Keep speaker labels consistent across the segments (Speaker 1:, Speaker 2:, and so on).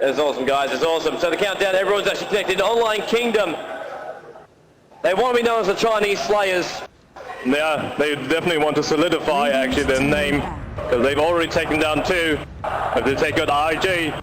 Speaker 1: It's awesome, guys. It's awesome. So the countdown, everyone's actually connected. Online Kingdom. They want to be known as the Chinese Slayers.
Speaker 2: Yeah, they definitely want to solidify actually their name, because they've already taken down 2. If they take out IG,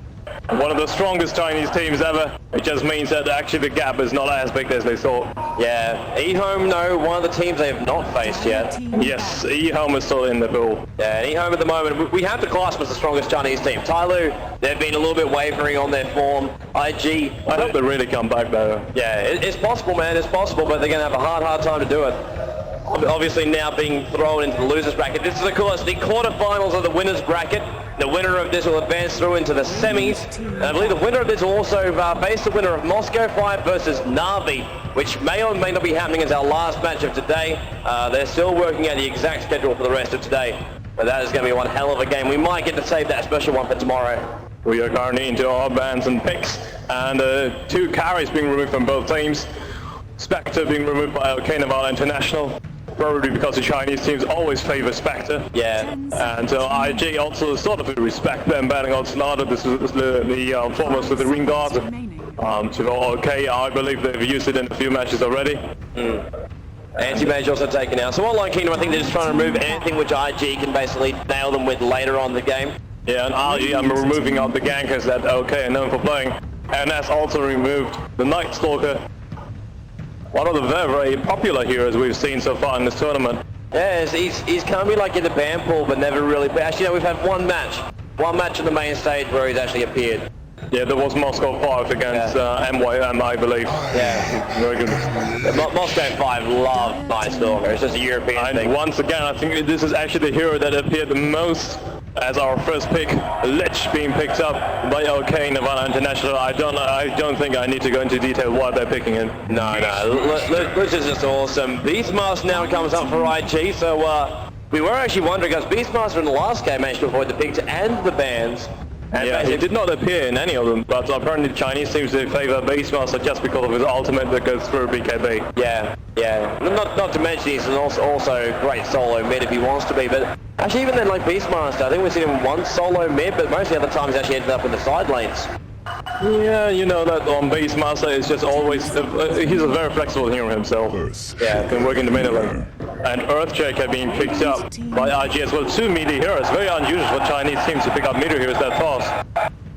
Speaker 2: one of the strongest Chinese teams ever, it just means that actually the gap is not as big as they thought.
Speaker 1: Yeah, eHome, no, one of the teams they have not faced yet.
Speaker 2: Yes, eHome is still in the pool.
Speaker 1: Yeah, and eHome at the moment, we have to class them as the strongest Chinese team. Tyloo, they've been a little bit wavering on their form. IG,
Speaker 2: I hope they really come back though.
Speaker 1: Yeah, it's possible, man, it's possible, but they're going to have a hard time to do it. Obviously now being thrown into the losers bracket. This is of course the quarterfinals of the winners bracket. The winner of this will advance through into the semis. And I believe the winner of this will also face the winner of Moscow Fire versus Na'Vi, which may or may not be happening as our last match of today. They're still working out the exact schedule for the rest of today. But that is going to be one hell of a game. We might get to save that special one for tomorrow.
Speaker 2: We are currently into our bans and picks, and 2 carries being removed from both teams. Spectre being removed by OK.Nirvana International. Probably because the Chinese teams always favor Spectre.
Speaker 1: Yeah.
Speaker 2: And IG also sort of respect them, banning out Sonata. This is the foremost with the ring guard. To OK, I believe they've used it in a few matches already.
Speaker 1: Anti-Mage also taken out. So Online Kingdom, I think they're just trying to remove anything which IG can basically nail them with later on in the game.
Speaker 2: Yeah, and IG, I'm removing out the gankers that OK are known for playing. And that's also removed the Night Stalker. One of the very popular heroes we've seen so far in this tournament.
Speaker 1: Yeah, he's kind of like in the ban pool, but never really. But actually, no, we've had one match on the main stage where he's actually appeared.
Speaker 2: Yeah, there was Moscow 5 against MYM, I believe.
Speaker 1: Yeah.
Speaker 2: Very good.
Speaker 1: Moscow 5 love Night Stalker. It's just a European thing.
Speaker 2: And once again, I think this is actually the hero that appeared the most as our first pick. Lich being picked up by OK.Nirvana International. I don't think I need to go into detail why they're picking him.
Speaker 1: No. Lich is just awesome. Beastmaster now comes up for IG, so we were actually wondering, because Beastmaster in the last game managed to avoid the picks and the bans. And
Speaker 2: yeah, he did not appear in any of them, but apparently the Chinese seems to favor Beastmaster just because of his ultimate that goes through BKB.
Speaker 1: Yeah. Not to mention he's also a great solo mid if he wants to be, but actually even then, like Beastmaster, I think we've seen him one solo mid, but most of the other times he's actually ended up in the side lanes.
Speaker 2: Yeah, you know that on Beastmaster is just always, he's a very flexible hero himself. Yeah, can work in the middle lane. And Earthshaker being picked up by IG as well. 2 melee heroes, very unusual for Chinese teams to pick up melee heroes that fast.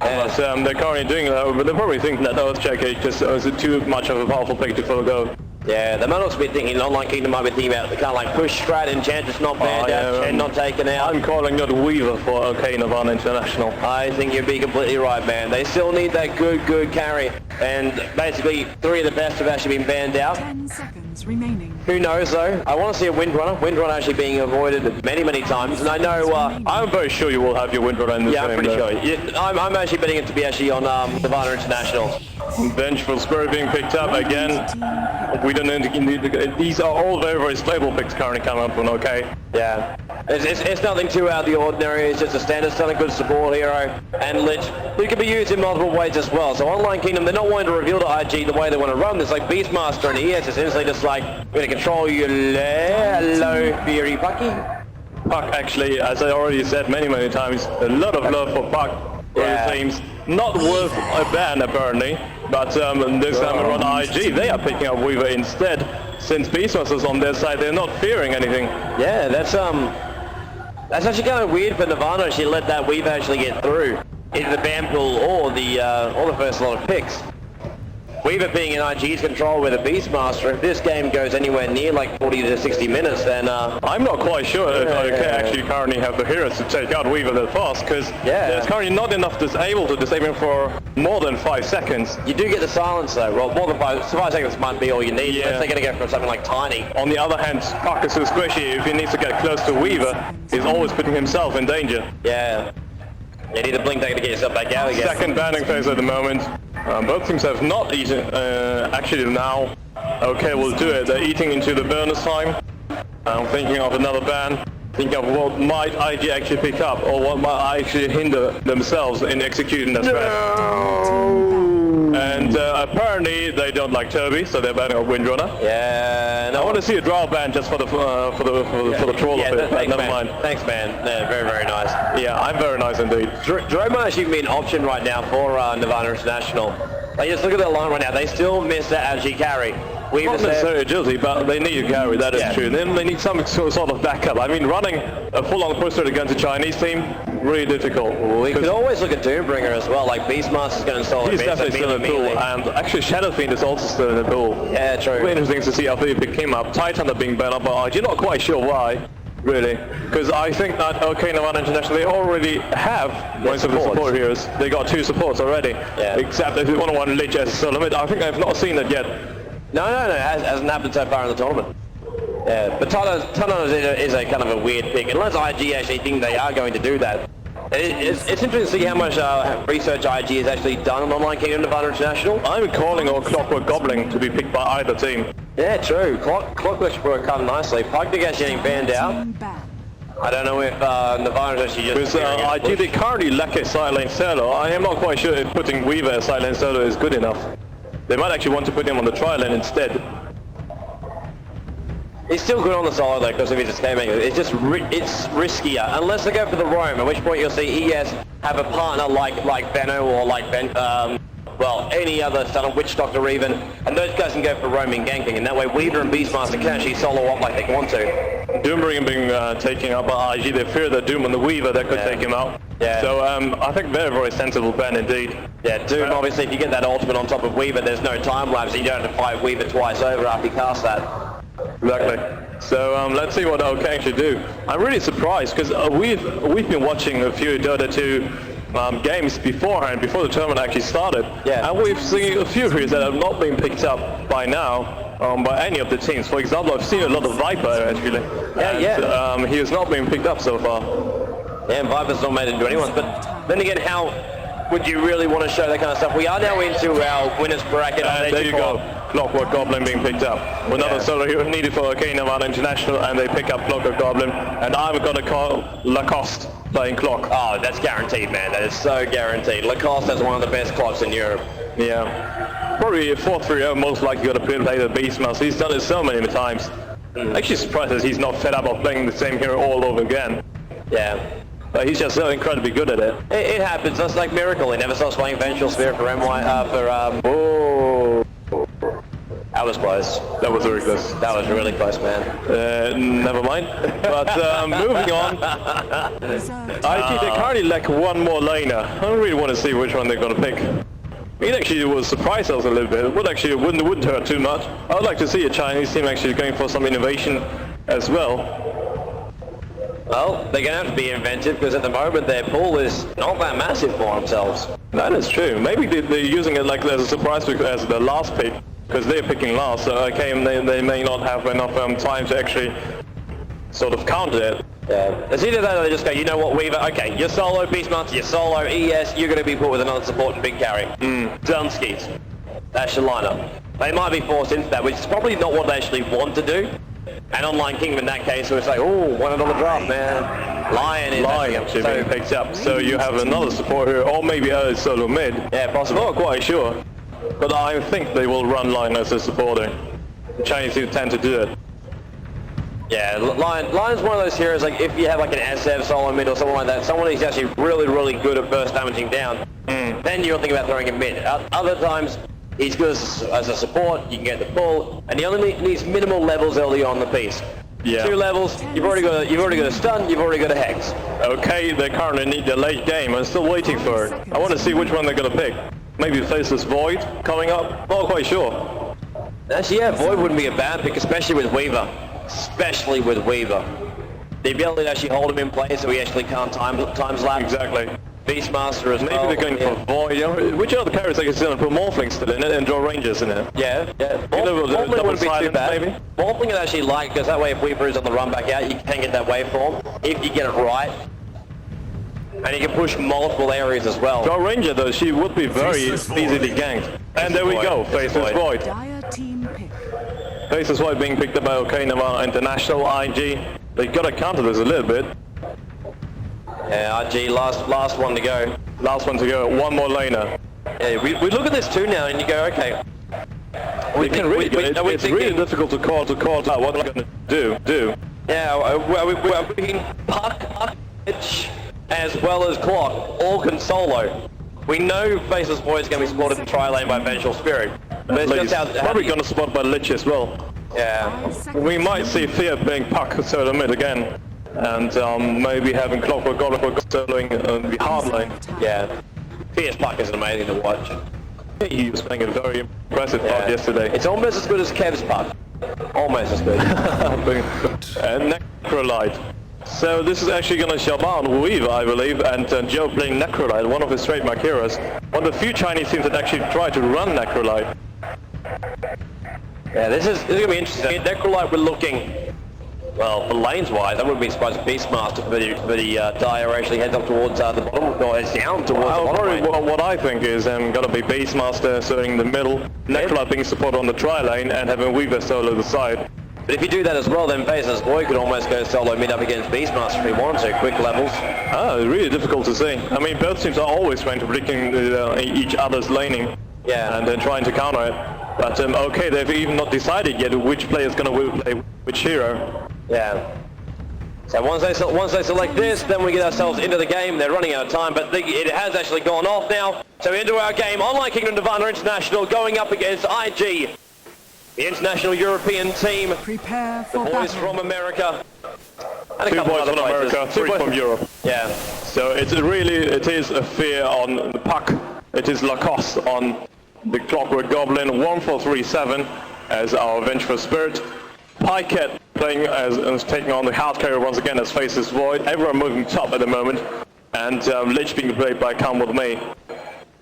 Speaker 2: But they're currently doing that, but they're probably thinking that Earthshaker is too much of a powerful pick to forego.
Speaker 1: Yeah, they might also be thinking, Online Kingdom might be thinking about the kind of like push strat, Enchantress not banned out, Chen not taken out.
Speaker 2: I'm calling that Weaver for OK.Nirvana International.
Speaker 1: I think you'd be completely right, man. They still need that good carry, and basically 3 of the best have actually been banned out.
Speaker 3: 10 seconds remaining.
Speaker 1: Who knows though? I want to see a Windrunner actually being avoided many times, and I know
Speaker 2: I'm very sure you will have your Windrunner in this game.
Speaker 1: Yeah, I'm pretty sure. Yeah, I'm actually betting it to be actually on Nirvana International.
Speaker 2: Vengeful Spirit being picked up again. We don't know, these are all very stable picks currently coming up on OK.
Speaker 1: Yeah. It's nothing too out of the ordinary, it's just a standard selling good support hero, and Lich, who can be used in multiple ways as well. So Online Kingdom, they're not wanting to reveal to IG the way they want to run this, like Beastmaster and ES is instantly just like, we're going to control you, hello, Fury Pucky.
Speaker 2: Puck actually, as I already said many times, a lot of love for Puck.
Speaker 1: Yeah.
Speaker 2: Teams. Not worth a ban apparently, but this time around IG, they are picking up Weaver instead. Since Beastmaster's on their side, they're not fearing anything.
Speaker 1: Yeah, that's actually kind of weird for Nirvana. She let that Weaver actually get through into the ban pool or the first lot of picks. Weaver being in IG's control with a Beastmaster, if this game goes anywhere near like 40 to 60 minutes, then
Speaker 2: I'm not quite sure if OK actually currently have the heroes to take out Weaver that fast, because there's currently not enough disable to disable him for more than 5 seconds.
Speaker 1: You do get the silence though. Well, more than 5 seconds might be all you need, unless they're going to go for something like Tiny.
Speaker 2: On the other hand, Puck is so squishy, if he needs to get close to Weaver, he's always putting himself in danger.
Speaker 1: Yeah. You need a blink dagger to get yourself back out again.
Speaker 2: Second banning phase at the moment. Both teams have not eaten, actually now. OK will do it, they're eating into the bonus time. I'm thinking of another ban. Thinking of what might IG actually pick up, or what might actually hinder themselves in executing their strat.
Speaker 1: No.
Speaker 2: And apparently they don't like Toby, so they're banning Windrunner.
Speaker 1: Yeah, no,
Speaker 2: I want to see a draw ban just for the troll of it, but never mind.
Speaker 1: Thanks, man. Yeah, very, very nice.
Speaker 2: Yeah, I'm very nice indeed.
Speaker 1: Draw might actually be an option right now for Nirvana International. Like, just look at their line right now. They still miss that RG carry.
Speaker 2: Not necessarily agility, but they need a carry, that is true. Then they need some sort of backup. I mean, running a full-on push against a Chinese team, really difficult.
Speaker 1: We could always look at Doombringer as well, like Beastmaster's going to solo.
Speaker 2: He's definitely still in the pool, and actually Shadow Fiend is also still in the pool.
Speaker 1: Yeah, true.
Speaker 2: Really interesting to see how they pick him up. Titan are being banned up by IG, not quite sure why, really. Because I think that OK.Nirvana International, they already have most of the support heroes. They got 2 supports already. Yeah. Except if you want one Lich as a solo mid, I think I've not seen it yet.
Speaker 1: No, it hasn't happened so far in the tournament. Yeah, but Tano is a kind of a weird pick, unless IG actually think they are going to do that. It's interesting to see how much research IG has actually done on online K.Nirvana International.
Speaker 2: I'm calling all Clockwork Goblin to be picked by either team.
Speaker 1: Yeah, true. Clockwork should work kind of nicely. Pugnik actually getting banned out. I don't know if Nirvana's actually just...
Speaker 2: Because IG, they currently lack a side lane solo. I am not quite sure if putting Weaver as side lane solo is good enough. They might actually want to put him on the tri lane instead.
Speaker 1: He's still good on the solo though, because if he's a state maker. It's just it's riskier, unless they go for the roam, at which point you'll see ES have a partner like Benno or like well, any other son of Witch Doctor even, and those guys can go for roaming ganking, and that way Weaver and Beastmaster can actually solo up like they want to.
Speaker 2: Doombringer being taken out by IG, they fear the Doom and the Weaver that could take him out. Yeah. So I think very, very sensible ban indeed. Yeah, Doom, obviously if you get that ultimate on top of Weaver, there's no time lapse, you don't have to fight Weaver twice over after you cast that. Exactly. So let's see what OK actually do. I'm really surprised because we've been watching a few Dota 2 games beforehand, before the tournament actually started. Yeah. And we've seen a few heroes that have not been picked up by now by any of the teams. For example, I've seen a lot of Viper actually. And, he has not been picked up so far.
Speaker 1: Yeah, and Viper's not made into anyone. But then again, how would you really want to show that kind of stuff? We are now into our winners bracket.
Speaker 2: And there you go. Clockwork Goblin being picked up. Another solo hero needed for K.Nirvana International, and they pick up Clockwork Goblin. And I'm going to call Lacoste playing Clock.
Speaker 1: Oh, that's guaranteed, man. That is so guaranteed. Lacoste has one of the best clocks in Europe.
Speaker 2: Yeah. Probably a 4-3-0, most likely going to play the Beastmaster. He's done it so many times. Actually surprised that he's not fed up of playing the same hero all over again.
Speaker 1: Yeah.
Speaker 2: But he's just so incredibly good at it.
Speaker 1: It happens. That's like Miracle. He never stops playing Vengeful Spirit for
Speaker 2: Oh.
Speaker 1: That was close.
Speaker 2: That was very close.
Speaker 1: That was really close, man.
Speaker 2: Never mind. But moving on. IG, they currently lack one more laner. I don't really want to see which one they're going to pick. It actually would surprise us a little bit. It wouldn't hurt too much. I would like to see a Chinese team actually going for some innovation as well.
Speaker 1: Well, they're going to have to be inventive because at the moment their pool is not that massive for themselves.
Speaker 2: That is true. Maybe they're using it like as a surprise pick as the last pick because they're picking last. So they may not have enough time to actually sort of counter it.
Speaker 1: Yeah. It's either that or they just go, you know what, Weaver, okay, you're solo Beastmaster, you're solo ES, you're going to be put with another support and big carry. Dunskies. That's your lineup. They might be forced into that, which is probably not what they actually want to do. And Online Kingdom in that case, it's like, oh, won it on the draft, man. Lion is
Speaker 2: actually being picked up. So you have another support here, or maybe a solo mid.
Speaker 1: Yeah, possibly.
Speaker 2: Not quite sure. But I think they will run Lion as a supporter. The Chinese do tend to do it.
Speaker 1: Yeah, Lion's one of those heroes, like if you have like an SF solo mid or someone like that, someone who's actually really, really good at burst damaging down, then you'll think about throwing him mid. Other times, he's good as a support, you can get the pull, and he only needs minimal levels early on the piece. Yeah. 2 levels, you've already got a stun, you've already got a hex.
Speaker 2: Okay, they currently need the late game. I'm still waiting for it. I want to see which one they're going to pick. Maybe Faceless Void coming up? Not quite sure.
Speaker 1: Actually, yeah, Void wouldn't be a bad pick, especially with Weaver. Especially with Weaver. The ability to actually hold him in place so he actually can't time lapse.
Speaker 2: Exactly.
Speaker 1: Beastmaster as
Speaker 2: Maybe
Speaker 1: well.
Speaker 2: Maybe they're going for Void. You know, which other characters they can still put Morphling still in it and draw Rangers in it?
Speaker 1: Yeah. Morphling wouldn't be too bad. Maybe? Morphling is actually like, because that way if Weaver is on the run back out, you can get that waveform if you get it right. And you can push multiple areas as well.
Speaker 2: Draw Ranger though, she would be very easily ganked. And there we go, Faceless Void. Faceless Void being picked up by OK.Nirvana International, IG. They got to counter this a little bit.
Speaker 1: Yeah, IG, last one to go.
Speaker 2: Last one to go, one more laner.
Speaker 1: Yeah, we look at this too now, and you go, okay.
Speaker 2: It's really difficult to call out what they're going to do.
Speaker 1: Yeah, we're thinking Puck, Edge, as well as Clock, all can solo. We know Faceless Void is going to be supported in tri-lane by Vengeful Spirit. But it's just how
Speaker 2: probably going to support by Lich as well.
Speaker 1: Yeah.
Speaker 2: We might see Fear being Puck solo mid again. And maybe having Clockwork Goblin soloing the hard lane.
Speaker 1: Yeah. Fierce Puck is amazing to watch.
Speaker 2: He was playing a very impressive part yesterday.
Speaker 1: It's almost as good as Kev's Puck. Almost as good.
Speaker 2: And Necrolite. So this is actually going to shut down Weaver, I believe, and Joe playing Necrolite, one of his trademark heroes. One of the few Chinese teams that actually try to run Necrolite.
Speaker 1: Yeah, this is going to be interesting. Necrolite, we're looking, well, for lanes-wise, I wouldn't be surprised if Beastmaster for the Dire actually heads up towards the bottom, or heads down towards the bottom lane.
Speaker 2: What I think is going to be Beastmaster serving the middle, Necrolite being supported on the tri-lane, and having Weaver solo the side.
Speaker 1: But if you do that as well, then Faceless Void could almost go solo mid up against Beastmaster if he wanted to, quick levels.
Speaker 2: It's really difficult to see. I mean, both teams are always trying to predicting each other's laning.
Speaker 1: Yeah.
Speaker 2: And then trying to counter it. But okay, they've even not decided yet which player is going to play which hero.
Speaker 1: Yeah. So once they select this, then we get ourselves into the game. They're running out of time, but it has actually gone off now. So into our game, online K.Nirvana International going up against IG. The international European team,
Speaker 3: prepare for
Speaker 1: the boys
Speaker 3: battle.
Speaker 1: from America, and
Speaker 2: Two boys from America, three from Europe.
Speaker 1: Yeah.
Speaker 2: So it is a Fear on the Puck, it is Lacoste on the Clockwork Goblin, 1437 as our Vengeful Spirit, Pyket playing as taking on the hard carrier once again as Faceless Void, everyone moving top at the moment, and Lich being played by Come With Me.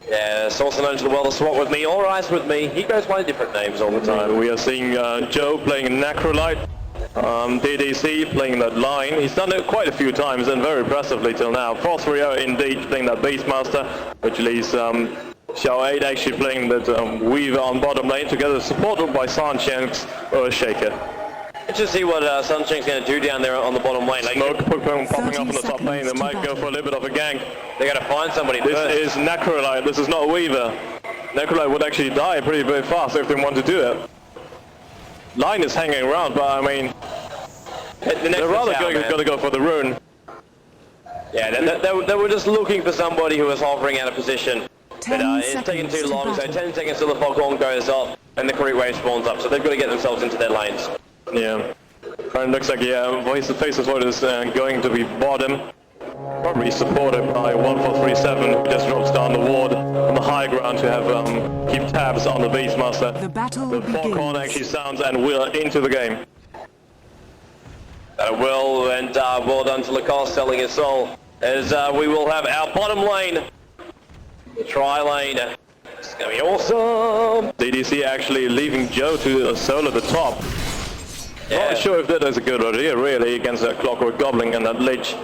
Speaker 1: Yeah, it's also known to the world of Swap With Me or Ice With Me. He goes by different names all the time.
Speaker 2: We are seeing Joe playing Necrolite, DDC playing that line. He's done it quite a few times and very impressively till now. 4-3-0 indeed playing that Beastmaster, which leaves Xiao 8 actually playing that Weaver on bottom lane together, supported by Sanchenk's Earthshaker.
Speaker 1: Let's just see what Sanchenk's going to do down there on the bottom lane. Like,
Speaker 2: Smoke popping up on the top lane, they might go for a little bit of a gank.
Speaker 1: They got to find somebody
Speaker 2: This
Speaker 1: first.
Speaker 2: is Necrolite, this is not Weaver. Necrolite would actually die pretty very fast if they want to do it. Line is hanging around, but I mean, they're rather going to go for the rune.
Speaker 1: Yeah, they were just looking for somebody who was hovering out of position. But it's taking too long, so 10 seconds till the foghorn goes off and the creep wave spawns up, so they've got to get themselves into their lanes.
Speaker 2: Yeah. And it looks like, Faceless Void is going to be bottom. Probably supported by 1437, who just drops down the ward on the high ground to have keep tabs on the Beastmaster.
Speaker 3: The battle
Speaker 2: The foghorn actually sounds and we're into the game.
Speaker 1: Will and well done to Lacoste selling his soul, as we will have our bottom lane, the tri-lane. It's going to be awesome!
Speaker 2: DDC actually leaving Joe to solo the top.
Speaker 1: Yeah.
Speaker 2: Not sure if that is a good idea, really, against that Clockwork Goblin and that Lich.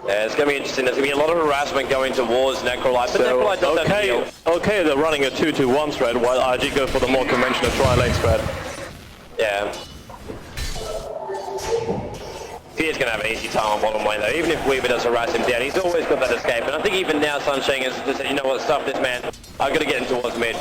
Speaker 1: Yeah, it's going to be interesting. There's going to be a lot of harassment going towards Necrolite, but
Speaker 2: So,
Speaker 1: Necrolite does have heal.
Speaker 2: Okay, they're running a 2-2-1 thread, while IG go for the more conventional tri-lane thread.
Speaker 1: Yeah. Fear's going to have an easy time on bottom lane though, even if Weaver does harass him down, he's always got that escape, and I think even now Sunshine has just said, you know what, stuff this man, I've got to get him towards mid.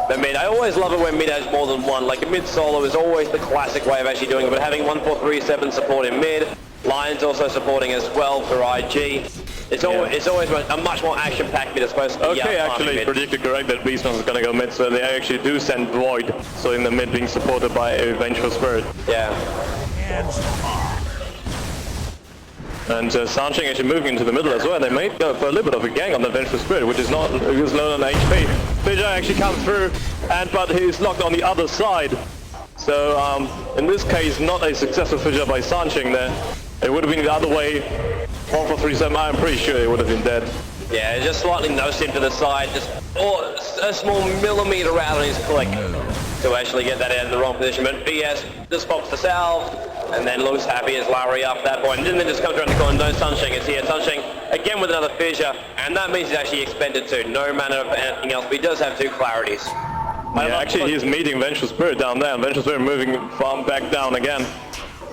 Speaker 1: But mid, I always love it when mid has more than one, like a mid solo is always the classic way of actually doing it, but having 1437 support in mid, Lion's also supporting as well for IG. It's always a much more action-packed mid as opposed to the
Speaker 2: actually predicted correct that Beastmaster is going to go mid, so they actually do send Void, so in the mid being supported by a Vengeful Spirit.
Speaker 1: Yeah.
Speaker 2: And Sancheng actually moving into the middle as well. They may go for a little bit of a gang on the Vengeful Spirit, which is not low on HP. Fissure actually comes through, but he's locked on the other side. So in this case, not a successful fissure by Sancheng there. It would have been the other way. 1437, I'm pretty sure it would have been dead.
Speaker 1: Yeah, just slightly nosed him to the side, just a small millimeter out on his click to actually get that out in the wrong position. But BS just pops the salve, and then looks happy as Lowry up that point. And then just comes around the corner, no Sunshine is here. Sunshine again with another fissure, and that means he's actually expended two. No manner of anything else, but he does have two clarities.
Speaker 2: Yeah, actually he's meeting Vengeful Spirit down there, and Vengeful Spirit moving back down again.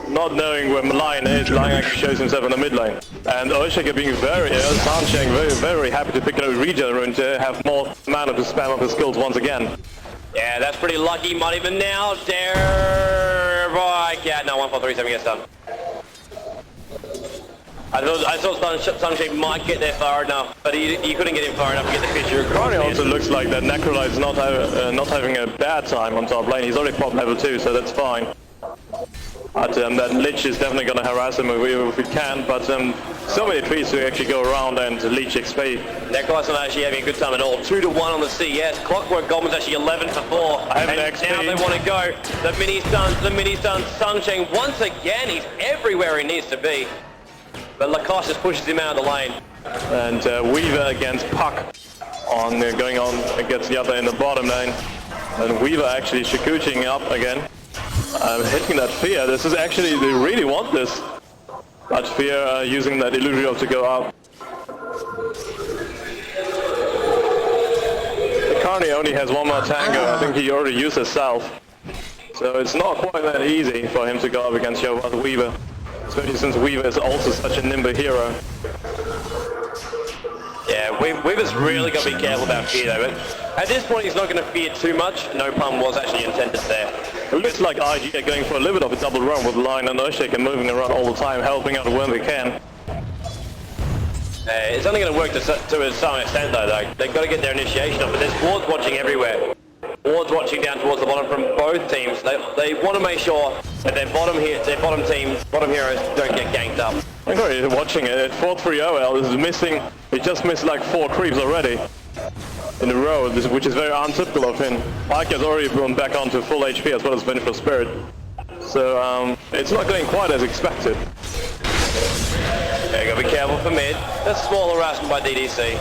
Speaker 2: not knowing where Lion is, Lion actually shows himself in the mid lane. And Oshaka being Sansheng very happy to pick up a regen to have more mana to spam up his skills once again.
Speaker 1: Yeah, that's pretty lucky. Might even now dare. Right, yeah, no, 1-4-3-7 gets done. I thought Sunshine might get there far enough, but he couldn't get him far enough to get the picture across.
Speaker 2: It also looks like that Necrolite is not having a bad time on top lane. He's already popped level 2, so that's fine. But that Lich is definitely going to harass him if we can, but so many trees to actually go around and Lich XP.
Speaker 1: Necrolite's not actually having a good time at all. 2-1 on the CS. Clockwork Goblin's actually 11-4.
Speaker 2: I have an
Speaker 1: and
Speaker 2: XP.
Speaker 1: Now they want to go. The mini stuns. Sunshine once again. He's everywhere he needs to be. But Lacoste just pushes him out of the lane.
Speaker 2: And Weaver against Puck going on against the other in the bottom lane. And Weaver actually Shikuching up again. Hitting that Fear. This is actually, they really want this. But Fear using that Illusion to go up. Carney only has one more tango. I think he already used his self. So it's not quite that easy for him to go up against Weaver. Especially since Weaver is also such a nimble hero.
Speaker 1: Yeah, Weaver's really got to be careful about Fear though. But at this point he's not going to fear too much. No pun was actually intended there.
Speaker 2: It looks like IG are going for a little bit of a double run with Lion and Oshik moving around all the time, helping out when they can.
Speaker 1: It's only going to work to some extent though. They've got to get their initiation up, but there's wards watching everywhere. Wards watching down towards the bottom from both teams. They want to make sure that their bottom heroes don't get ganked up.
Speaker 2: I'm already watching it. 4-3-0L is missing. He just missed like 4 creeps already in a row, which is very untypical of him. Ike has already gone back onto full HP as well as Vengeful Spirit. So it's not going quite as expected.
Speaker 1: Yeah, you gotta be careful for mid. That's small harassment by DDC.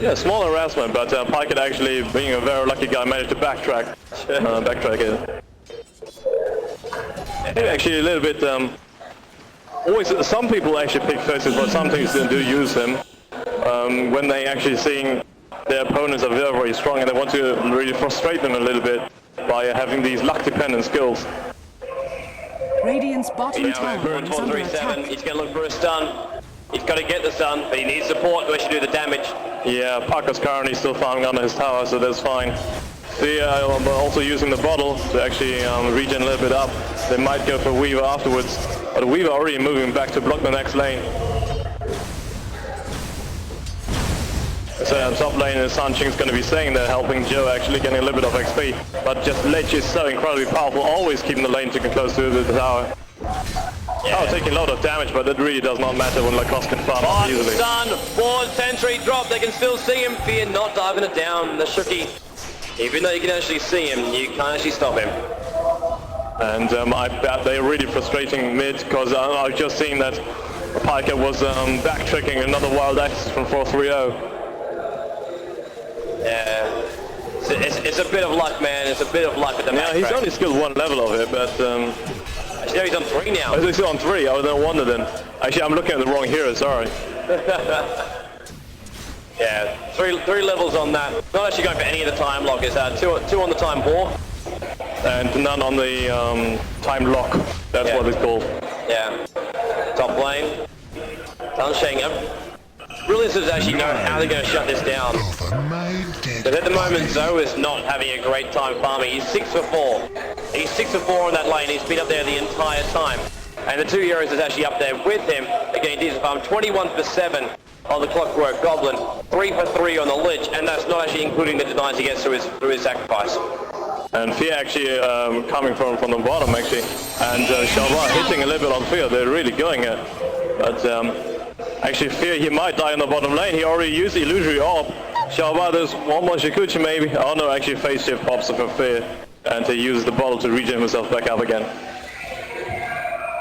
Speaker 2: Yeah, small harassment, but Pyket actually, being a very lucky guy, managed to backtrack it. Actually a little bit, always, some people actually pick Faces, but some teams do use him when they actually seeing their opponents are very, very strong and they want to really frustrate them a little bit by having these luck-dependent skills.
Speaker 3: Radiant's bottom tower is under attack.
Speaker 1: He's going to look for a stun. He's got to get the stun, but he needs support to actually do the damage.
Speaker 2: Yeah, Pucker's currently still farming under his tower, so that's fine. Thea also using the bottle to actually regen a little bit up. They might go for Weaver afterwards, but Weaver already moving back to block the next lane. So top lane is Sanching's going to be staying there, helping Joe actually getting a little bit of XP. But just Lich is so incredibly powerful, always keeping the lane too close to the tower. Yeah. Oh, taking a lot of damage, but that really does not matter when Lacoste can farm up easily.
Speaker 1: Stun, forward sentry drop, they can still see him. Fear not diving it down, the Shooky. Even though you can actually see him, you can't actually stop him.
Speaker 2: And I bet they're really frustrating mid, because I've just seen that Piker was backtracking another wild axe from 4-3-0.
Speaker 1: Yeah, it's a bit of luck, man. It's a bit of luck with the
Speaker 2: Yeah, he's only skilled 1 level of it, but...
Speaker 1: Actually, no, he's on 3 now.
Speaker 2: Oh, he's on 3? I don't wonder then. Actually, I'm looking at the wrong hero, sorry.
Speaker 1: Yeah, three levels on that. Not actually going for any of the time lock. It's two on the time war.
Speaker 2: And none on the time lock. That's what it's called.
Speaker 1: Yeah. Top lane. Sunshine. Brilliance does actually know how they're going to shut this down. But at the moment, Zoe is not having a great time farming. He's 6-for-4. He's 6-for-4 on that lane. He's been up there the entire time. And the 2 heroes is actually up there with him. Again, decent farm. 21-for-7 on the Clockwork Goblin. 3-for-3 on the Lich. And that's not actually including the denies he gets through his sacrifice.
Speaker 2: And Fear actually coming from the bottom actually. And Shalva hitting a little bit on Fear. They're really going it. But actually Fear, he might die in the bottom lane. He already used the illusory orb. Shalva, there's one more Shikuchi maybe. Oh no, actually phase shift pops up for Fear. And he uses the bottle to regen himself back up again.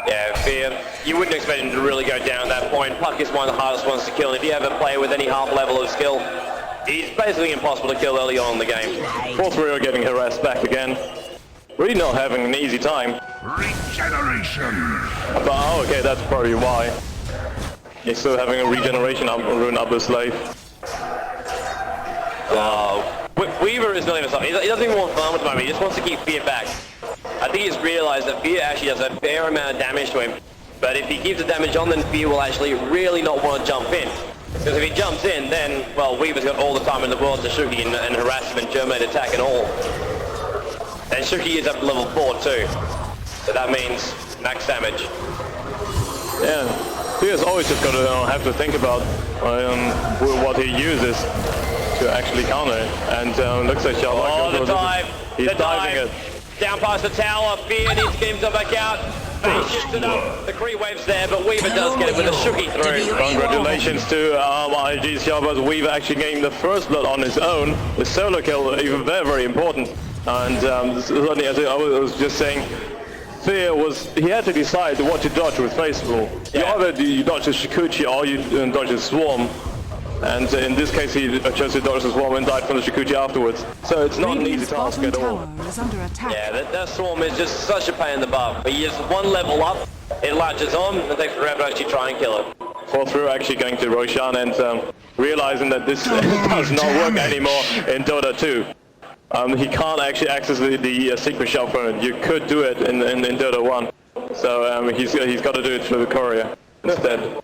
Speaker 1: Yeah, Fear. You wouldn't expect him to really go down at that point. Puck is one of the hardest ones to kill. If you have a player with any half level of skill, he's basically impossible to kill early on in the game. 4-3
Speaker 2: getting harassed back again. Really not having an easy time.
Speaker 4: Regeneration!
Speaker 2: But, oh, okay, that's probably why. He's still having a regeneration rune up his life.
Speaker 1: Weaver is not even stopping. He doesn't even want farm at the moment. He just wants to keep Fear back. I think he's realized that Fear actually does a fair amount of damage to him. But if he keeps the damage on, then Fear will actually really not want to jump in. Because if he jumps in, then, well, Weaver's got all the time in the world to Shuki and harass him and germinate attack and all. And Shuki is up to level 4 too. So that means max damage.
Speaker 2: Yeah, Fear's always just got to have to think about what he uses to actually counter it. And looks like
Speaker 1: Oh, the dive!
Speaker 2: He's
Speaker 1: the
Speaker 2: diving
Speaker 1: dive! Down past the tower, Fear needs to get himself back out. He shifts it up, the Kree wave's there, but Weaver does get it with a Shuki through.
Speaker 2: Congratulations to IG's Shabazz. Weaver actually getting the first blood on his own. The solo kill, even very, very important. And certainly, as I was just saying, Fear he had to decide what to dodge with Faithful.
Speaker 1: Yeah.
Speaker 2: Either you dodge the Shikuchi or you dodge the Swarm. And in this case, he chose to dodge the Swarm and died from the Shikuchi afterwards. So it's not an easy task at all.
Speaker 1: Yeah, that Swarm is just such a pain in the butt. But you just one level up, it latches on, and it takes forever to actually try and kill it.
Speaker 2: 4-3 actually going to Roshan and realizing that this does not work anymore in Dota 2. He can't actually access the secret shop from it. You could do it in Dota 1. So he's got to do it through the courier instead.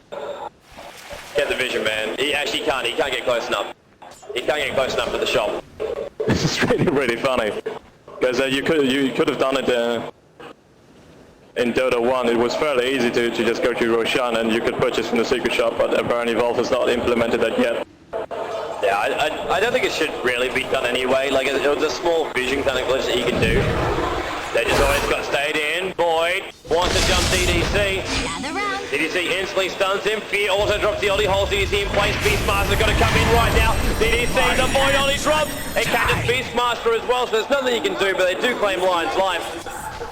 Speaker 1: Get the vision, man. He actually can't. He can't get close enough. He can't get close enough to the shop.
Speaker 2: This is really, really funny. Because you could have done it in Dota 1. It was fairly easy to just go to Roshan and you could purchase from the secret shop, but apparently Valve has not implemented that yet.
Speaker 1: Yeah, I don't think it should really be done anyway. Like, it was a small vision kind of glitch that you can do. They just always got stayed in. Void wants to jump DDC. DDC instantly stuns him. Fear also drops the ulti, holds DDC in place. Beastmaster's got to come in right now. DDC, the Void ulti drops. It catches Beastmaster as well, so there's nothing you can do, but they do claim Lion's life.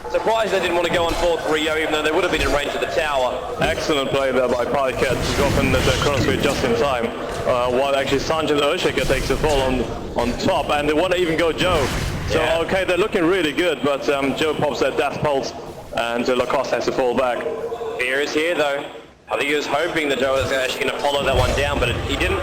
Speaker 1: Surprised they didn't want to go on 4-3-0, even though they would have been in range of the tower.
Speaker 2: Excellent play there by Pycat, dropping the crossfit just in time. While actually Sanjay and Urshiker takes the fall on top, and they want to even go Joe. So, yeah. Okay, they're looking really good, but Joe pops that Death Pulse, and Lacoste has to fall back.
Speaker 1: Fear is here, though. I think he was hoping that Joe was actually going to follow that one down, but he didn't.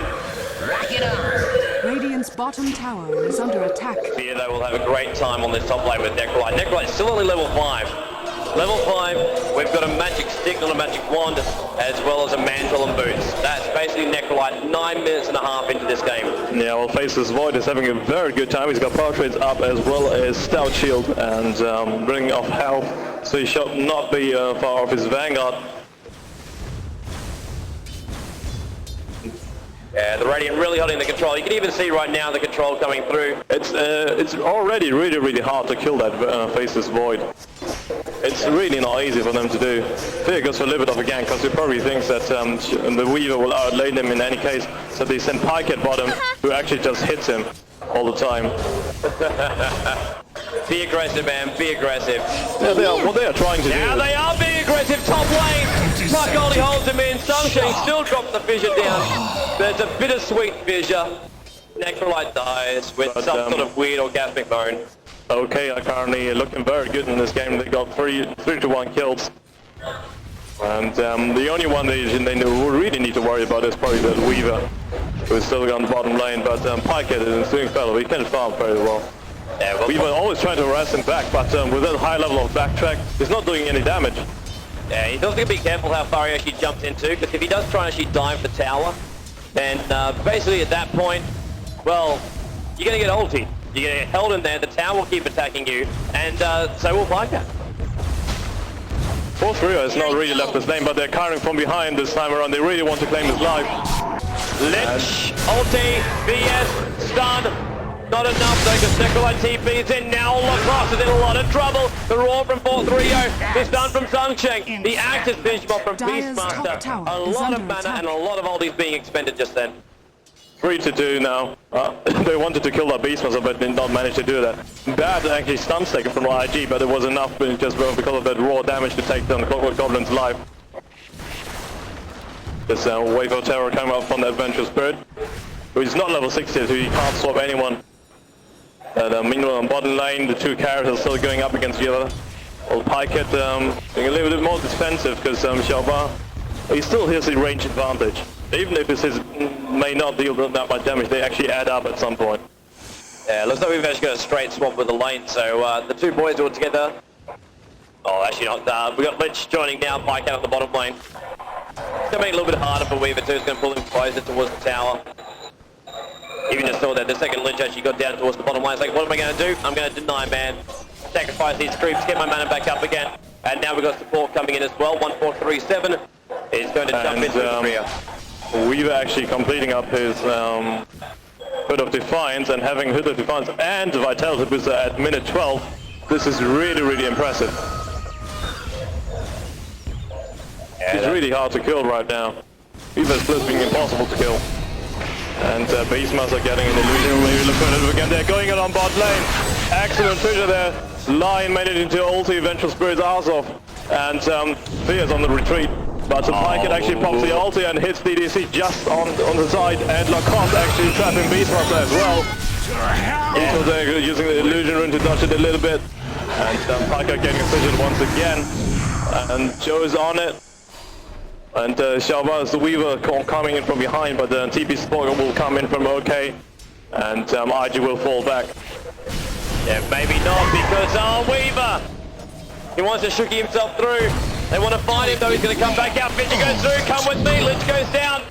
Speaker 3: Rack it on.
Speaker 5: Radiant's bottom tower is under attack.
Speaker 1: Fear, though, will have a great time on this top lane with Necrolite. Necrolite's still only level 5. Level 5, we've got a magic stick, not a magic wand, as well as a mantle and boots. That's basically Necrolite 9 minutes and a half into this game.
Speaker 2: Yeah, well, Faceless Void is having a very good time. He's got power trades up as well as Stout Shield and bringing off health, so he should not be far off his Vanguard.
Speaker 1: Yeah, the Radiant really holding the control. You can even see right now the control coming through.
Speaker 2: It's already really, really hard to kill that Faceless Void. It's really not easy for them to do. Fear goes for a little bit of a gank because he probably thinks that the Weaver will outlane him in any case. So they send Pike at bottom, who actually just hits him all the time.
Speaker 1: Be aggressive, man. Be aggressive.
Speaker 2: Yeah, what they are trying to do.
Speaker 1: Now they are being aggressive. Top lane. Puck only holds him in. Sunshine still drops the fissure down. There's a bittersweet fissure. Necrolite dies with some sort of weird orgasmic moan.
Speaker 2: OK are currently looking very good in this game. They got 3-1 kills. And the only one they really need to worry about is probably the Weaver, who's still on the bottom lane. But Pycat is doing well. He can farm very well.
Speaker 1: Yeah, well,
Speaker 2: Weaver always trying to harass him back, but with that high level of backtrack, he's not doing any damage.
Speaker 1: Yeah, he's also going to be careful how far he actually jumps into, because if he does try and actually dive the tower, then basically at that point, well, you're going to get ulti. You're going to get held in there, the tower will keep attacking you, and so will Pycat.
Speaker 2: 4-3 has not really left his lane, but they're carrying from behind this time around. They really want to claim his life.
Speaker 1: Lich, ulti, BS, stun. Not enough though, because Necrolite TP's in now. Lacoste is in a lot of trouble. The roar from 4-3-0 is done from Sunsheng. The active finish off from Beastmaster. A lot of mana and a lot of ultis being expended just then.
Speaker 2: 3-2 now. They wanted to kill that Beastmaster, but did not manage to do that. Bad actually stun taken from IG, but it was enough just because of that raw damage to take down the Clockwork Goblin's life. This wave of terror coming up from the Adventure Spirit, who is not level 60, so he can't swap anyone. Meanwhile on bottom lane, the two characters are still going up against each other. Well, Pycat being a little bit more defensive because Shabazz, he still has the range advantage. Even if his may not deal that much damage, they actually add up at some point.
Speaker 1: Yeah, looks like we've actually got a straight swap with the lane, so the two boys all together. Oh, actually not. We got Lich joining now, Pike out of the bottom lane. It's gonna make it a little bit harder for Weaver too. It's gonna pull him closer towards the tower. Even just saw that the second Lich actually got down towards the bottom lane. It's like, what am I gonna do? I'm gonna deny, man. Sacrifice these creeps, get my mana back up again. And now we've got support coming in as well. 1437 is going to jump into the rear.
Speaker 2: Weaver actually completing up his Hood of Defiance and having Hood of Defiance and Vitality Booster at minute 12. This is really, really impressive.
Speaker 1: Yeah,
Speaker 2: it's really hard to kill right now. Weaver's Blitz being impossible to kill. And Beastmaster getting an illusion. Maybe look at it again. They're going it on bot lane. Excellent fissure there. Lion made it into ulti, Vengeful Spirit's arse off. And Fear's on the retreat. But the Pike actually pops the ulti and hits DDC just on the side. And Lacoste actually trapping Beastmaster as well. Yeah. So they're using the illusion rune to dodge it a little bit. And Pike getting fissured once again. And Joe's on it. And Shalva the Weaver coming in from behind, but the TP support will come in from OK. And IG will fall back.
Speaker 1: Yeah, maybe not, because Weaver! He wants to shooky himself through. They want to find him, though he's going to come back out. Fisher goes through, come with me, Lich goes down.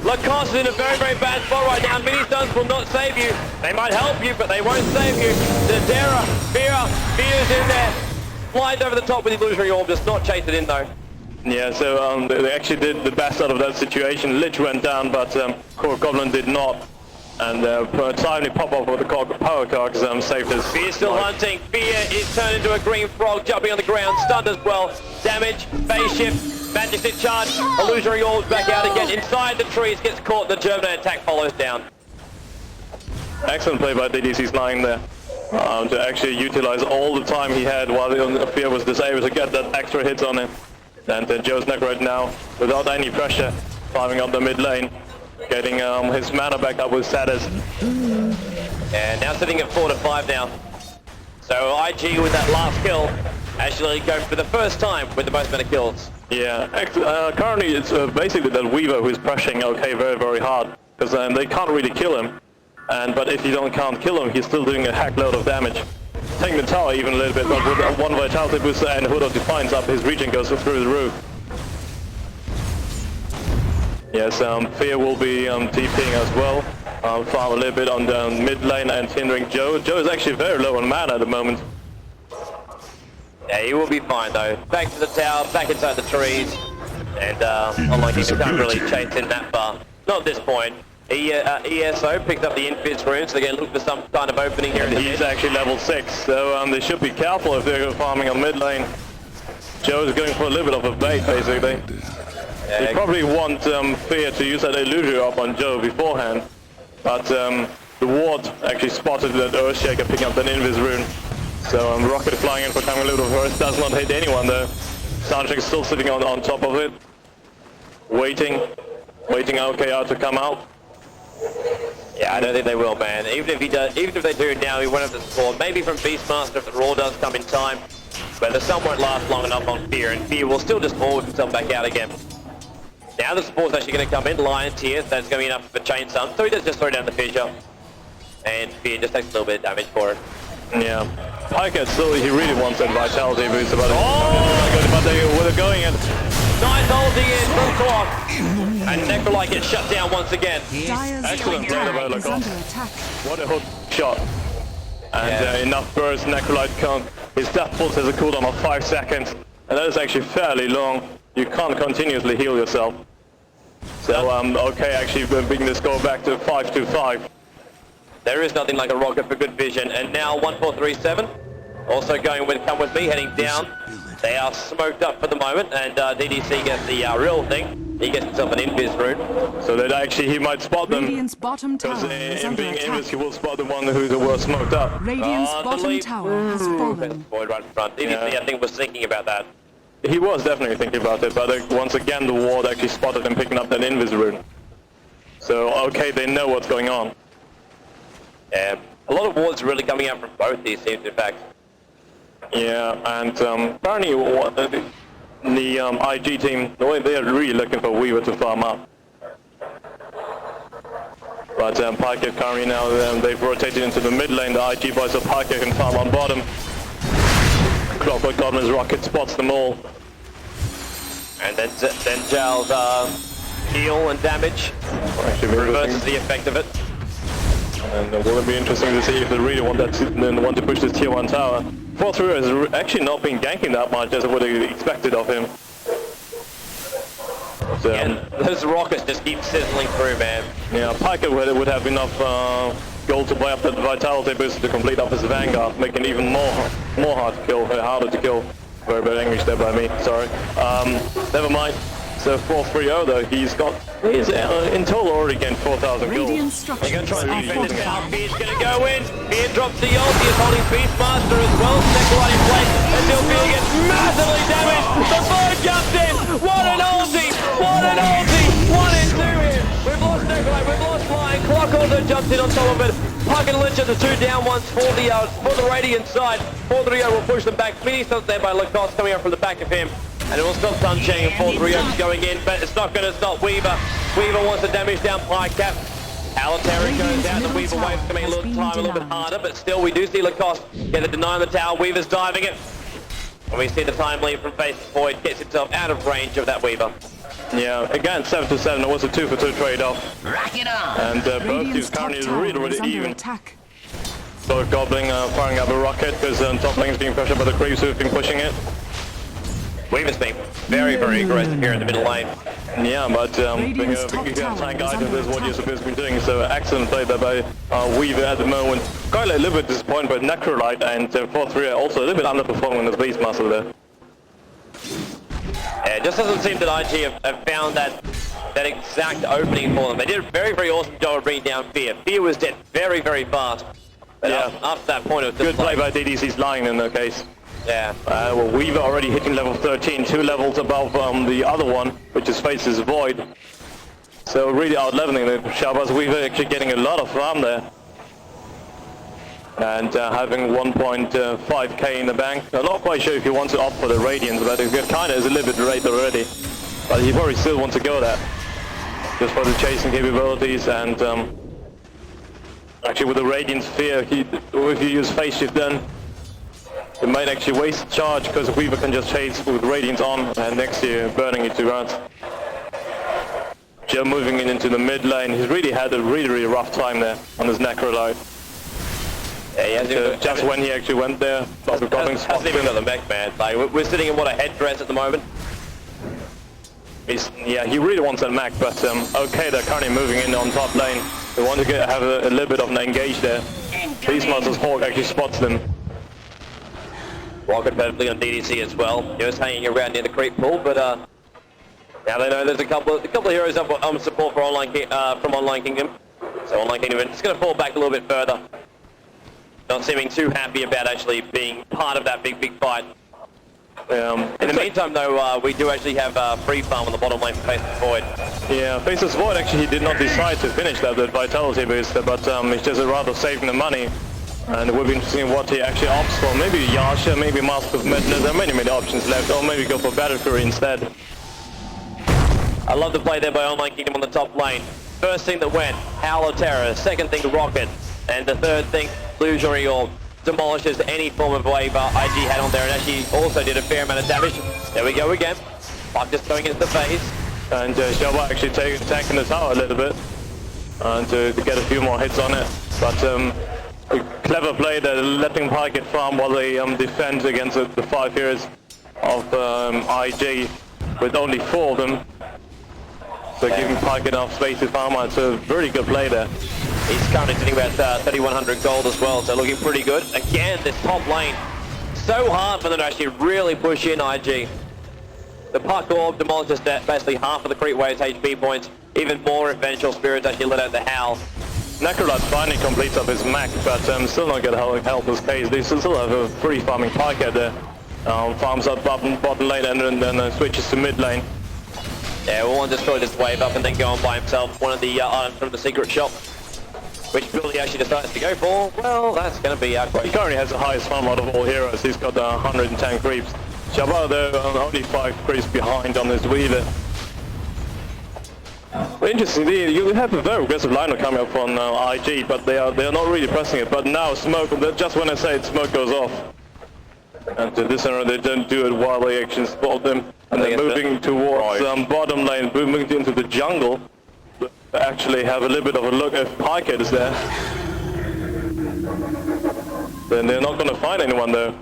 Speaker 1: Lacoste is in a very, very bad spot right now. Mini stuns will not save you. They might help you, but they won't save you. Zadera, Fear's in there. Flies over the top with the illusionary orb, does not chase it in though.
Speaker 2: Yeah, so they actually did the best out of that situation. Lich went down, but Core Goblin did not. And timely pop-off with the power cogs saved us.
Speaker 1: Fear still hunting. Fear is turned into a green frog, jumping on the ground, stunned as well. Damage, phase shift, magic stick charge, illusionary orbs back out again. Inside the trees, gets caught, the German attack follows down.
Speaker 2: Excellent play by DDC's line there. To actually utilize all the time he had while Fear was disabled to get that extra hits on him. And Joe's neck right now, without any pressure, climbing up the mid lane. Getting his mana back up with status.
Speaker 1: And now sitting at 4-5 now. So IG with that last kill actually go for the first time with the most amount of kills.
Speaker 2: Yeah, currently it's basically that Weaver who's pressuring OK very, very hard. Because they can't really kill him. But if you can't kill him, he's still doing a heck load of damage. Taking the tower even a little bit, but with one Vitality Booster and Hood of Defiance up, his regen goes through the roof. Yes, Fear will be TPing as well. Farm a little bit on the mid lane and hindering Joe. Joe is actually very low on mana at the moment.
Speaker 1: Yeah, he will be fine though. Back to the tower, back inside the trees. And unlike he can't really chase in that far. Not at this point. ESO picked up the invis rune, so they're going to look for some kind of opening here.
Speaker 2: He's actually level 6, so they should be careful if they're farming on mid lane. Joe is going for a little bit of a bait, basically. Yeah, they probably want Fear to use that illusion up on Joe beforehand, but the ward actually spotted that Earthshaker picking up that invis rune. So Rocket flying in for coming a little bit of Earth, does not hit anyone though. Soundcheck is still sitting on top of it, waiting OK out to come out.
Speaker 1: Yeah, I don't think they will, man. Even if they do now, he won't have the support. Maybe from Beastmaster if the Raw does come in time. But the sun won't last long enough on Fear, and Fear will still just forward himself back out again. Now the support's actually going to come in, Lion Tears, that's going to be enough for Chain Sun. So he does just throw down the fissure. And Fear just takes a little bit of damage for it.
Speaker 2: Yeah. Pike still, he really wants that Vitality boost, but they're going in.
Speaker 1: Nice ulti in from Clock. And Necrolite gets shut down once again.
Speaker 2: Excellent play by Lacoste. What a hook shot. And enough burst, Necrolite can't. His death pulse has a cooldown of 5 seconds. And that is actually fairly long. You can't continuously heal yourself. So OK actually bringing the score back to 5-5.
Speaker 1: There is nothing like a rocket for good vision. And now 1437 also going with Come With Me, heading down. They are smoked up for the moment, and DDC gets the real thing. He gets himself an invis rune. So that actually he might spot them.
Speaker 5: Radiant's bottom tower is
Speaker 2: in
Speaker 5: under
Speaker 2: being
Speaker 5: attack.
Speaker 2: invis, he will spot the one who was smoked up.
Speaker 5: Radiant's bottom tower has fallen.
Speaker 1: Void right in front. DDC, I think, was thinking about that.
Speaker 2: He was definitely thinking about it, but once again the ward actually spotted him picking up that invis rune. So OK, they know what's going on.
Speaker 1: A lot of wards really coming out from both these teams, in fact.
Speaker 2: Yeah, and apparently the IG team, they are really looking for Weaver to farm up. But Pike currently now, they've rotated into the mid lane. The IG boys of Pike can farm on bottom. Clockwork Goblin's rocket spots them all.
Speaker 1: And then Zhal's heal and damage reverses the effect of it.
Speaker 2: And will it be interesting to see if they really want to push this tier 1 tower. 4-3 has actually not been ganking that much as I would have expected of him. So,
Speaker 1: And those rockets just keep sizzling through, man.
Speaker 2: yeah, Piker would have enough gold to buy up that vitality boost to complete up his Vanguard, making it even more hard to kill, harder to kill. Very bad English there by me, sorry. Never mind. So 4-3-0 though, he's in total already gained 4,000 gold.
Speaker 5: Radiant
Speaker 1: They're going to try
Speaker 5: structures
Speaker 1: and
Speaker 5: are
Speaker 1: defend this tower.
Speaker 5: fortified.
Speaker 1: Fear's going to go in. Fear drops the ult. He is holding Beastmaster as well. Second right in place. And still Fear gets massively damaged. The bird jumped in. What an ulti! What an ulti! 1 and 2 here. We've lost Necrolite. We've lost Flying. Clock also jumped in on top of it. Puck and Lynch are the 2 down ones for the Radiant side. 4-3-0 will push them back. Finished up there by Lacoste coming up from the back of him. And it will stop Sunshine and 4-3-0 going in, but it's not going to stop Weaver. Weaver wants to damage down Plycap. Alitair goes out, the Weaver wave's coming a little time, a little bit harder, but still we do see Lacoste get a deny on the tower. Weaver's diving it. And we see the time lead from Face Void gets himself out of range of that Weaver.
Speaker 2: Yeah, again 7-7, it was a 2-for-2 trade-off.
Speaker 3: Rock it on.
Speaker 2: And both
Speaker 5: Radiant's
Speaker 2: teams
Speaker 5: top
Speaker 2: currently
Speaker 5: tower
Speaker 2: really
Speaker 5: is under
Speaker 2: even.
Speaker 5: attack.
Speaker 2: Both Goblin firing up a rocket because top lane's being pressured by the creeps who've been pushing it.
Speaker 1: Weaver's been very, very aggressive here in the middle lane.
Speaker 2: Yeah, but being a tank item is what you're supposed to be doing, so excellent play there by Weaver at the moment. Quite a little bit disappointed by Necrolite and 4-3 also a little bit underperforming as Beastmaster there.
Speaker 1: Yeah, it just doesn't seem that IG have found that exact opening for them. They did a very, very awesome job of bringing down Fear. Fear was dead very, very fast. But
Speaker 2: Yeah.
Speaker 1: after that point, it was
Speaker 2: Good
Speaker 1: just
Speaker 2: play
Speaker 1: like,
Speaker 2: by DDC's line in that case.
Speaker 1: yeah.
Speaker 2: Well, Weaver already hitting level 13, 2 levels above the other one, which is Face's Void. So really out-leveling the Shabazz. Weaver actually getting a lot of farm there. And having 1.5k in the bank. I'm not quite sure if he wants to opt for the Radiance, but it kind of is a little bit late already. But he probably still wants to go there. Just for the chasing capabilities and actually with the Radiance Sphere, if you use Phase Shift then, it might actually waste charge because Weaver can just chase with Radiance on and next year burning it to ground. Joe moving into the mid lane, he's really had a really rough time there on his Necrolite.
Speaker 1: Yeah, he hasn't
Speaker 2: Just when he actually went there,
Speaker 1: hasn't even got the mech, man. Like, we're sitting in what, a headdress at the moment?
Speaker 2: Yeah, he really wants that mech, but okay, they're currently moving in on top lane. They want to have a little bit of an engage there. Beastmaster's Hawk actually spots them.
Speaker 1: Rocket perfectly on DDC as well. He was hanging around near the creep pool, but now they know there's a couple of heroes up on support for from Online Kingdom. So Online Kingdom is going to fall back a little bit further. Not seeming too happy about actually being part of that big fight. In the meantime, though, we do actually have free farm on the bottom lane for Faceless Void.
Speaker 2: Yeah, Faceless Void actually he did not decide to finish that Vitality boost, but it's just rather saving the money. And it would be interesting what he actually opts for. Maybe Yasha, maybe Mask of Madness, there are many options left, or maybe go for Battle Fury instead.
Speaker 1: I love the play there by Online Kingdom on the top lane. First thing that went, Howl of Terror. Second thing, Rocket. And the third thing, Illusionary Orb. Demolishes any form of wave IG had on there, and actually also did a fair amount of damage. There we go again. Puck just going into the phase.
Speaker 2: And Shabba actually attacking the tower a little bit. And to get a few more hits on it. But a clever play there, letting Pike get farm while they defend against the 5 heroes of IG with only 4 of them. So giving Pike enough space to farm. It's a very good play there.
Speaker 1: He's currently sitting about 3,100 gold as well, so looking pretty good. Again, this top lane, so hard for them to actually really push in IG. The Puck Orb demolishes basically half of the creep wave's HP points. Even more Vengeful Spirits actually let out the Howl.
Speaker 2: Necrolite finally completes up his mech, but still not going to help his case. They still have a free farming Pike out there. Farms up bottom lane and then switches to mid lane.
Speaker 1: Yeah, we'll want to destroy this wave up and then go on by himself. One of the items from the secret shop. Which build he actually decides to go for? Well, that's going to be quite...
Speaker 2: He currently has the highest farm out of all heroes. He's got 110 creeps. Shabba though only 5 creeps behind on his Weaver. But interestingly, you have a very aggressive lineup coming up on IG, but they are not really pressing it. But now smoke, just when I say it, smoke goes off. And to this error, they don't do it while they actually spot them. And they're moving towards bottom lane, moving into the jungle. They actually have a little bit of a look if Pycat is there. Then they're not going to find anyone though.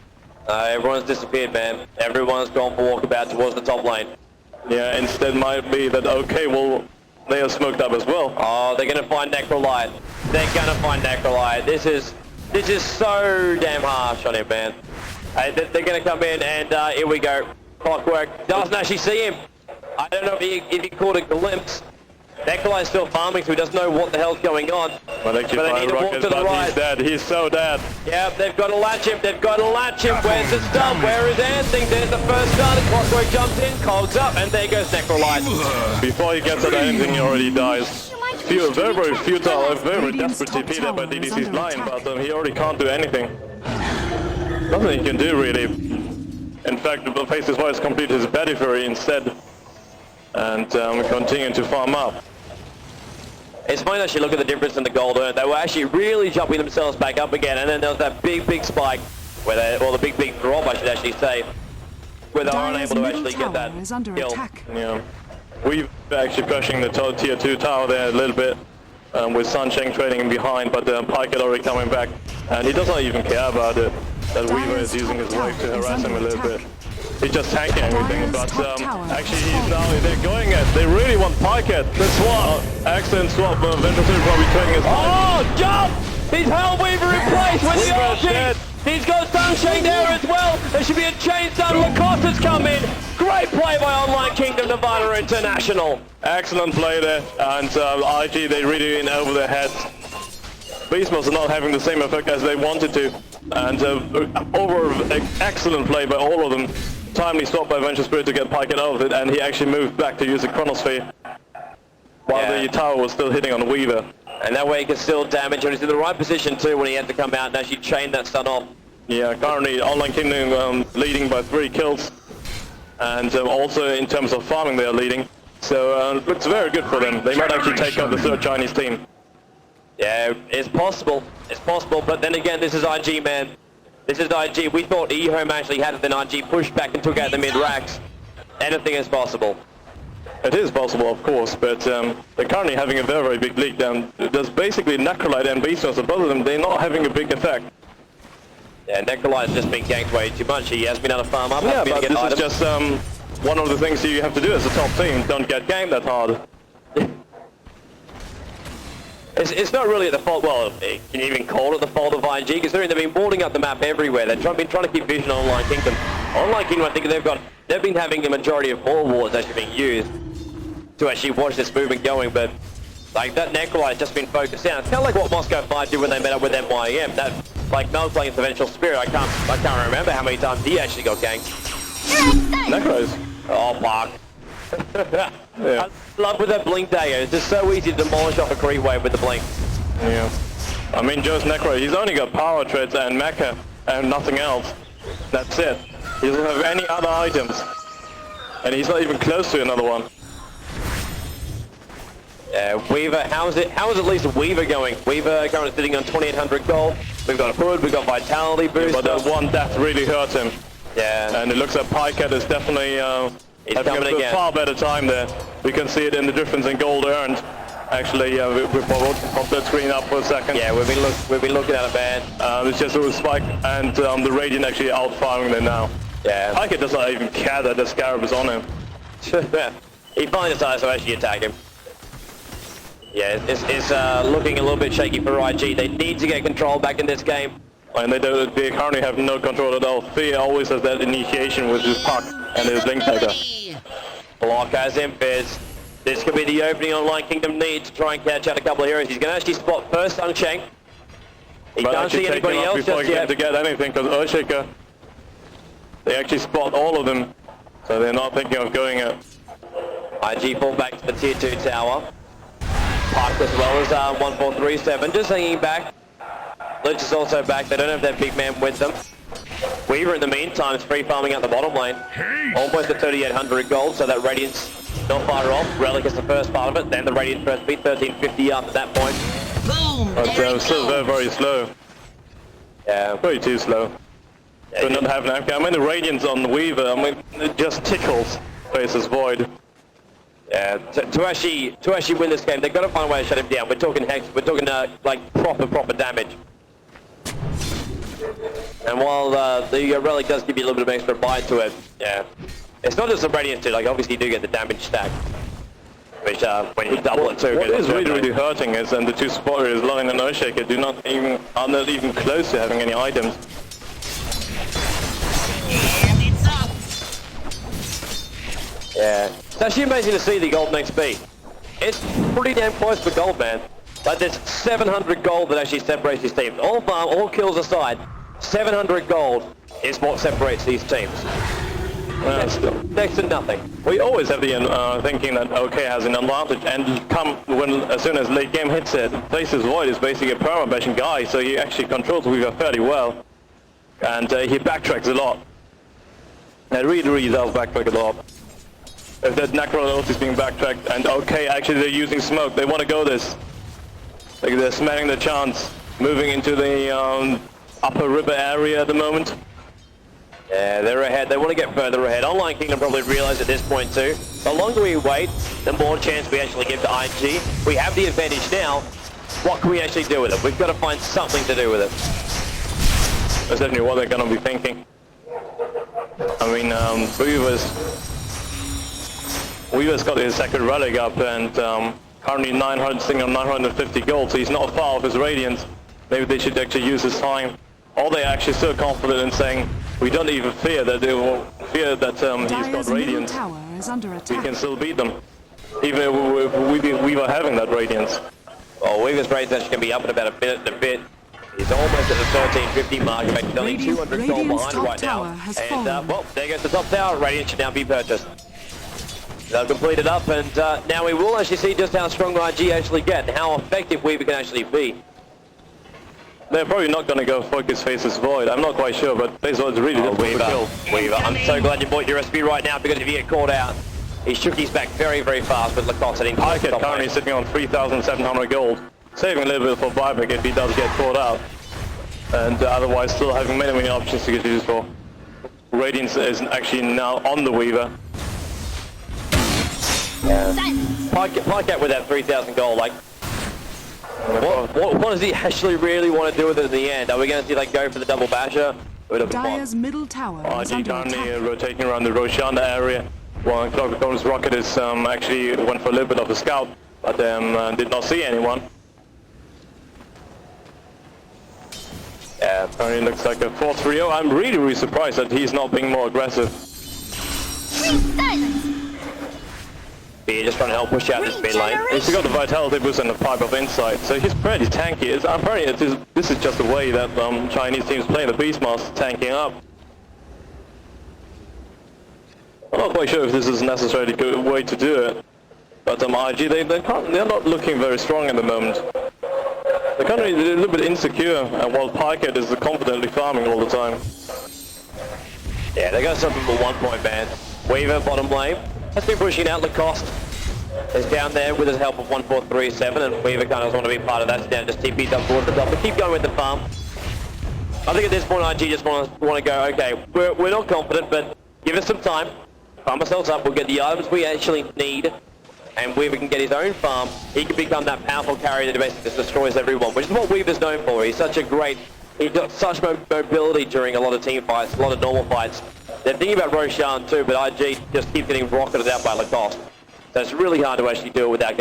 Speaker 1: Everyone's disappeared, man. Everyone's gone for walkabout towards the top lane.
Speaker 2: Yeah, instead might be that OK they are smoked up as well.
Speaker 1: Oh, they're going to find Necrolite. They're going to find Necrolite. This is so damn harsh on him, man. They're going to come in and here we go. Clockwork doesn't actually see him. I don't know if he caught a glimpse. Necrolite's still farming, so he doesn't know what the hell's going on.
Speaker 2: But they need to walk to the right. He's dead. He's so dead.
Speaker 1: Yep, they've got to latch him. They've got to latch him. Where's the stump? Where is Ansing? There's the first stun. Clockwork jumps in, cogs up, and there goes Necrolite.
Speaker 2: Before he gets at anything, he already dies. Very, very futile, very desperate TP there by DDC's line, but he already can't do anything. Nothing he can do, really. In fact, the Faceless Voice complete his Betty Fury instead. And continue to farm up.
Speaker 1: It's funny actually look at the difference in the gold earned. They were actually really jumping themselves back up again, and then there was that big spike, where or the big drop I should actually say, where they were unable to actually get that kill.
Speaker 2: Yeah. We've actually pushing the tier 2 tower there a little bit, with Sunshine trading him behind, but Pycat already coming back, and he does not even care about it, that Weaver is using his wave to harass him a little bit. He's just tanking everything, but actually they're going at, they really want Pycat. The swap, excellent swap, Venture probably trading his
Speaker 1: Oh, jump! He's held Weaver in place with the ulti! He's got Sunshine there as well. There should be a chain stun. Lacoste has come in. Great play by Online Kingdom Nirvana International.
Speaker 2: Excellent play there, and IG, they really in over their heads. Beastmos are not having the same effect as they wanted to, and excellent play by all of them. Timely stop by Venture Spirit to get Pycat out of it, and he actually moved back to use the Chronosphere while the tower was still hitting on Weaver.
Speaker 1: And that way he can still damage, and he's in the right position too when he had to come out and actually chain that stun off.
Speaker 2: Yeah, currently Online Kingdom leading by 3 kills, and also in terms of farming they are leading. So it's very good for them. They might actually take out the 3rd Chinese team.
Speaker 1: Yeah, it's possible, but then again, this is IG, man. This is IG. We thought eHome actually had it, then IG pushed back and took out the mid-racks. Anything is possible.
Speaker 2: It is possible, of course, but they're currently having a very, very big lead down. There's basically Necrolite and Beastmos, so both of them, they're not having a big effect.
Speaker 1: Yeah, Necrolite's just been ganked way too much. He has been able to farm up.
Speaker 2: Yeah, but this is just one of the things you have to do as a top team. Don't get ganked that hard.
Speaker 1: It's not really the fault, well, can you even call it the fault of IG? Because they've been boarding up the map everywhere. They've been trying to keep vision on Online Kingdom. Online Kingdom, I think they've been having the majority of all wards actually being used to actually watch this movement going, but like that Necrolite has just been focused down. It's kind of like what Moscow 5 did when they met up with MYM. That, like Mel playing Provincial Spirit, I can't remember how many times he actually got ganked.
Speaker 2: Necros.
Speaker 1: Oh, fuck. Yeah. I love with that blink dagger. It's just so easy to demolish off a creep wave with the blink.
Speaker 2: Yeah. I mean, Joe's Necro, he's only got power treads and mecha and nothing else. That's it. He doesn't have any other items. And he's not even close to another one.
Speaker 1: Yeah, Weaver, how is at least Weaver going? Weaver currently sitting on 2800 gold. We've got a hood, we've got vitality boost.
Speaker 2: Yeah, but that one death really hurt him.
Speaker 1: Yeah.
Speaker 2: And it looks like Pycat is definitely having a far better time there. We can see it in the difference in gold earned. Actually, we popped that screen up for a second.
Speaker 1: Yeah, we've been looking at it bad.
Speaker 2: It's just a spike, and the Radiant actually out-firing them now.
Speaker 1: Yeah.
Speaker 2: Pycat does not even care that the Scarab is on him.
Speaker 1: He finally decides to actually attack him. Yeah, it's looking a little bit shaky for IG. They need to get control back in this game.
Speaker 2: And they currently have no control at all. Fear always has that initiation with his puck and his link dagger.
Speaker 1: Block has him, Fizz. This could be the opening Online Kingdom need to try and catch out a couple of heroes. He's going to actually spot first Sunshine. He can't see anybody else just yet.
Speaker 2: To get anything, because Earthshaker, they actually spot all of them, so they're not thinking of going at.
Speaker 1: IG fall back to the tier 2 tower. Park as well as 1437, just hanging back. Lich is also back. They don't have that big man with them. Weaver in the meantime is free farming out the bottom lane. Almost at 3800 gold, so that Radiant's not far off. Relic is the first part of it, then the Radiant first beat, 1350 up at that point.
Speaker 3: Boom!
Speaker 2: But still very, very slow.
Speaker 1: Yeah.
Speaker 2: Way too slow. Do not have an MK. I mean, the Radiance on the Weaver, I mean, it just tickles Faces Void.
Speaker 1: Yeah, to actually win this game, they've got to find a way to shut him down. We're talking hex, we're talking like proper damage. And while the relic does give you a little bit of extra bite to it, yeah, it's not just the Radiance too. Like obviously you do get the damage stack, which when you double it too.
Speaker 2: What is really hurting is, and the two spotters, Loving and Earthshaker, are not even close to having any items.
Speaker 3: And it's up.
Speaker 1: Yeah, it's actually amazing to see the gold XP. It's pretty damn close for gold, man. Like there's 700 gold that actually separates these teams. All farm, all kills aside, 700 gold is what separates these teams. Next to nothing.
Speaker 2: We always have the thinking that OK has an advantage, and as soon as late game hits it, Faces Void is basically a perma-bashing guy, so he actually controls Weaver fairly well, and he backtracks a lot. And really does backtrack a lot. If that Necro is being backtracked, and OK actually they're using smoke, they want to go this. Like they're smelling the chance, moving into the upper river area at the moment.
Speaker 1: Yeah, they're ahead. They want to get further ahead. Online Kingdom probably realize at this point too. The longer we wait, the more chance we actually give to IG. We have the advantage now. What can we actually do with it? We've got to find something to do with it.
Speaker 2: That's definitely what they're going to be thinking. I mean, Weaver's got his second relic up, and currently 950 gold, so he's not far off his Radiance. Maybe they should actually use this time. Or they're actually still confident in saying, we don't even fear that they will fear that he's got Radiance. We can still beat them, even if we were having that Radiance.
Speaker 1: Well, Weaver's Radiance actually going to be up in about a minute and a bit. He's almost at the 1350 mark. In fact, he's only 200 gold behind right now. And, well, there goes the top tower. Radiance should now be purchased. They'll complete it up, and now we will actually see just how strong IG actually get and how effective Weaver can actually be.
Speaker 2: They're probably not going to go focus Faces Void. I'm not quite sure, but Faces Void's really difficult to kill.
Speaker 1: Weaver, I'm so glad you bought your recipe right now, because if you get caught out, he shook his back very fast with Lacoste heading.
Speaker 2: Pyket currently sitting on 3,700 gold, saving a little bit for buyback if he does get caught out. And otherwise still having many options to get used for. Radiance is actually now on the Weaver.
Speaker 1: Yeah. Pyket with that 3,000 gold, like, what does he actually really want to do with it in the end? Are we going to see like go for the double basher?
Speaker 5: Dire's middle tower is
Speaker 2: RG
Speaker 5: under
Speaker 2: currently
Speaker 5: attack.
Speaker 2: rotating around the Roshan area, while Clockwork's rocket is actually went for a little bit of a scout, but did not see anyone. Yeah, apparently looks like a 4-3-0. I'm really surprised that he's not being more aggressive.
Speaker 1: You're just trying to help push out this mid lane.
Speaker 2: He's got the Vitality boost and the Pipe of Insight, so he's pretty tanky. Apparently this is just the way that Chinese teams play the Beastmaster, tanking up. I'm not quite sure if this is necessarily a good way to do it, but IG, they're not looking very strong at the moment. They're kind of a little bit insecure, while Pyket is confidently farming all the time.
Speaker 1: Yeah, they got something for 1 point ban. Weaver, bottom lane, has been pushing out. Lacoste is down there with his help of 1437, and Weaver kind of want to be part of that, so now just TP's up towards the top, but keep going with the farm. I think at this point IG just want to go, okay, we're not confident, but give us some time, farm ourselves up, we'll get the items we actually need, and Weaver can get his own farm. He can become that powerful carrier that basically just destroys everyone, which is what Weaver's known for. He's got such mobility during a lot of team fights, a lot of normal fights. They're thinking about Roshan too, but IG just keeps getting rocketed out by Lacoste. So it's really hard to actually do it without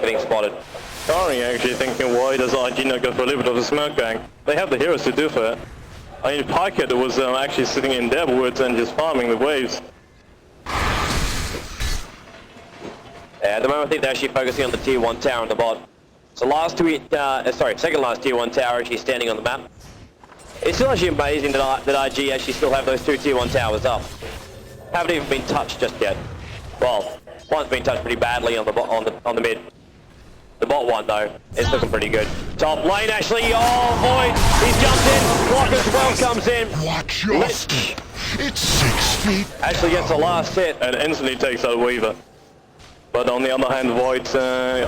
Speaker 1: getting spotted.
Speaker 2: Currently actually thinking, why does IG not go for a little bit of a smoke bang? They have the heroes to do for it. I mean, Pyket was actually sitting in their woods and just farming the waves.
Speaker 1: At the moment I think they're actually focusing on the tier 1 tower on the bot. So second last tier 1 tower actually standing on the map. It's still actually amazing that IG actually still have those 2 tier 1 towers up. Haven't even been touched just yet. Well, one's been touched pretty badly on the mid. The bot one though, it's looking pretty good. Top lane actually, oh Void, he's jumped in, Block as well comes in.
Speaker 4: Watch your step. It's 6 feet.
Speaker 1: Actually gets the last hit.
Speaker 2: And instantly takes out Weaver. But on the other hand, Void's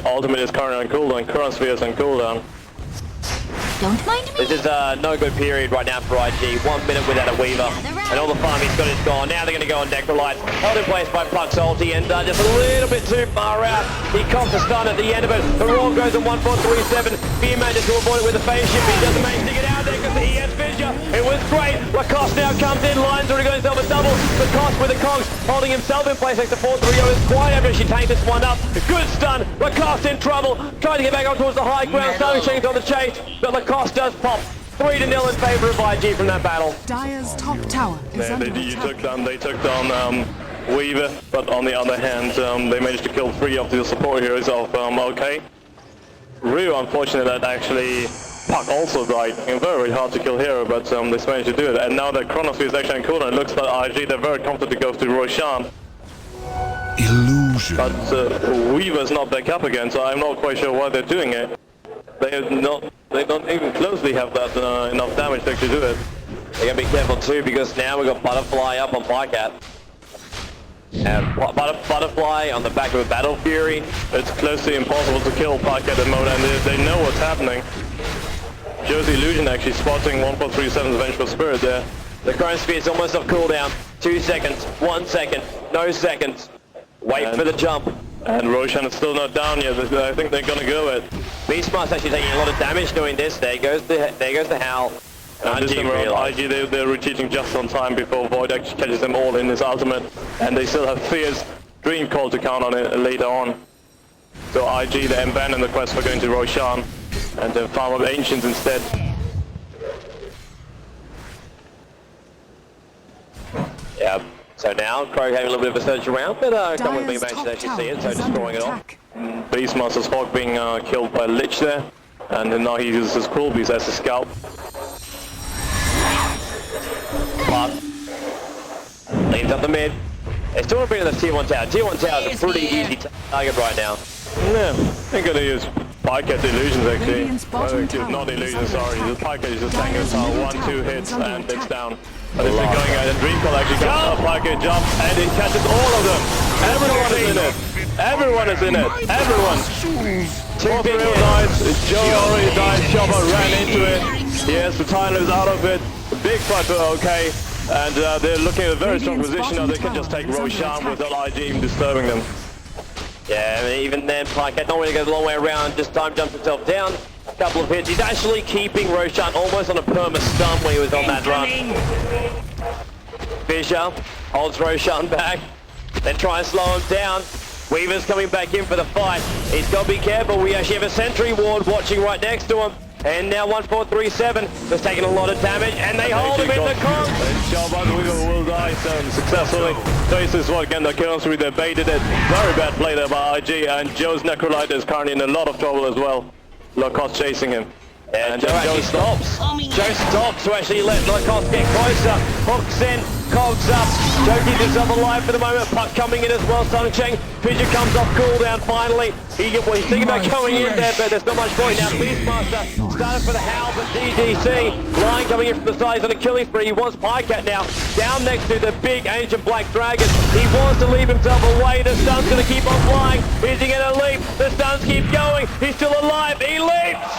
Speaker 2: ultimate is currently on cooldown, Crossfire is on cooldown.
Speaker 3: Don't mind me.
Speaker 1: This is no good period right now for IG. 1 minute without a Weaver. And all the farm he's got is gone. Now they're going to go on Necrolite. Held in place by Puck's ulti and just a little bit too far out. He cops a stun at the end of it. The Raw goes on 1-4-3-7. Fear manages to avoid it with a phase shift. He doesn't manage to get out there because he has Fissure. It was great. Lacoste now comes in. Lions already got himself a double. Lacoste with the cogs holding himself in place next to 4-3-0. It's quite after she takes this one up. Good stun. Lacoste in trouble. Trying to get back up towards the high ground. Starting Shanks on the chase. But Lacoste does pop. 3-0 in favour of IG from that battle.
Speaker 5: Dire's top tower is under attack.
Speaker 2: They took down Weaver, but on the other hand, they managed to kill 3 of the support heroes of OK. Real unfortunate that actually Puck also died. Very, very hard to kill hero, but they managed to do it. And now that Chronosphere is actually in corner, it looks like IG, they're very confident to go to Roshan.
Speaker 4: Illusion.
Speaker 2: But Weaver's not back up again, so I'm not quite sure why they're doing it. They don't even closely have that enough damage to actually do it.
Speaker 1: They gotta be careful too because now we've got Butterfly up on Pycat. And Butterfly on the back of a Battle Fury.
Speaker 2: It's close to impossible to kill Pycat at the moment, and they know what's happening. Joe's Illusion actually spotting 1-4-3-7's Vengeful Spirit there.
Speaker 1: The Chronosphere is almost off cooldown. 2 seconds, 1 second, no seconds. Wait for the jump.
Speaker 2: And Roshan is still not down yet. I think they're gonna go it.
Speaker 1: Beastmaster's actually taking a lot of damage doing this. There goes the Howl.
Speaker 2: And this time around, IG, they're retreating just on time before Void actually catches them all in his ultimate. And they still have Fierce Dream Call to count on it later on. So IG, they abandon the quest for going to Roshan and then farm up Ancients instead.
Speaker 1: Yeah. So now Crow having a little bit of a search around, but someone being managed to actually see it, so destroying it all.
Speaker 2: Beastmaster's Hawk being killed by Lich there, and then now he uses his Cruel Beast as a scalp.
Speaker 1: Puck leads up the mid. They still want to bring in the tier 1 tower. Tier 1 tower is a pretty easy target right now.
Speaker 2: Yeah, they're gonna use Pycat Illusions actually. Not Illusions, sorry. The Pycat is just taking us 1-2 hits and it's down. But if they're going out and Dream Call actually comes up, Pycat jumps and it catches all of them. Everyone is in it. Everyone is in it. Everyone. 2 big dies. Joe already died. Chopper ran into it. Yes, the Tyler is out of it. Big fight for OK. And they're looking at a very strong position now. They can just take Roshan without IG even disturbing them.
Speaker 1: Yeah, I mean, even then, Pycat not really goes a long way around, just time jumps himself down. A couple of hits. He's actually keeping Roshan almost on a perma-stun when he was on that run. Fissure holds Roshan back, then try and slow him down. Weaver's coming back in for the fight. He's got to be careful. We actually have a sentry ward watching right next to him. And now 1-4-3-7 has taken a lot of damage, and they hold him in the con.
Speaker 2: Weaver will die successfully. Faces what again, the Killing they baited it. Very bad play there by IG, and Joe's Necrolite is currently in a lot of trouble as well. Lacoste chasing him.
Speaker 1: And Joe actually stops. Joe stops to actually let Lacoste get closer. Hooks in, cogs up. Joe keeps himself alive for the moment. Puck coming in as well. Suncheng. Fissure comes off cooldown finally. He's thinking about going in there, but there's not much point now. Beastmaster started for the Howl, but DDC. Lion coming in from the side on a killing spree. He wants Pycat now. Down next to the big ancient black dragon. He wants to leave himself away. The stun's going to keep on flying. Is he going to leap? The stuns keep going. He's still alive. He leaps.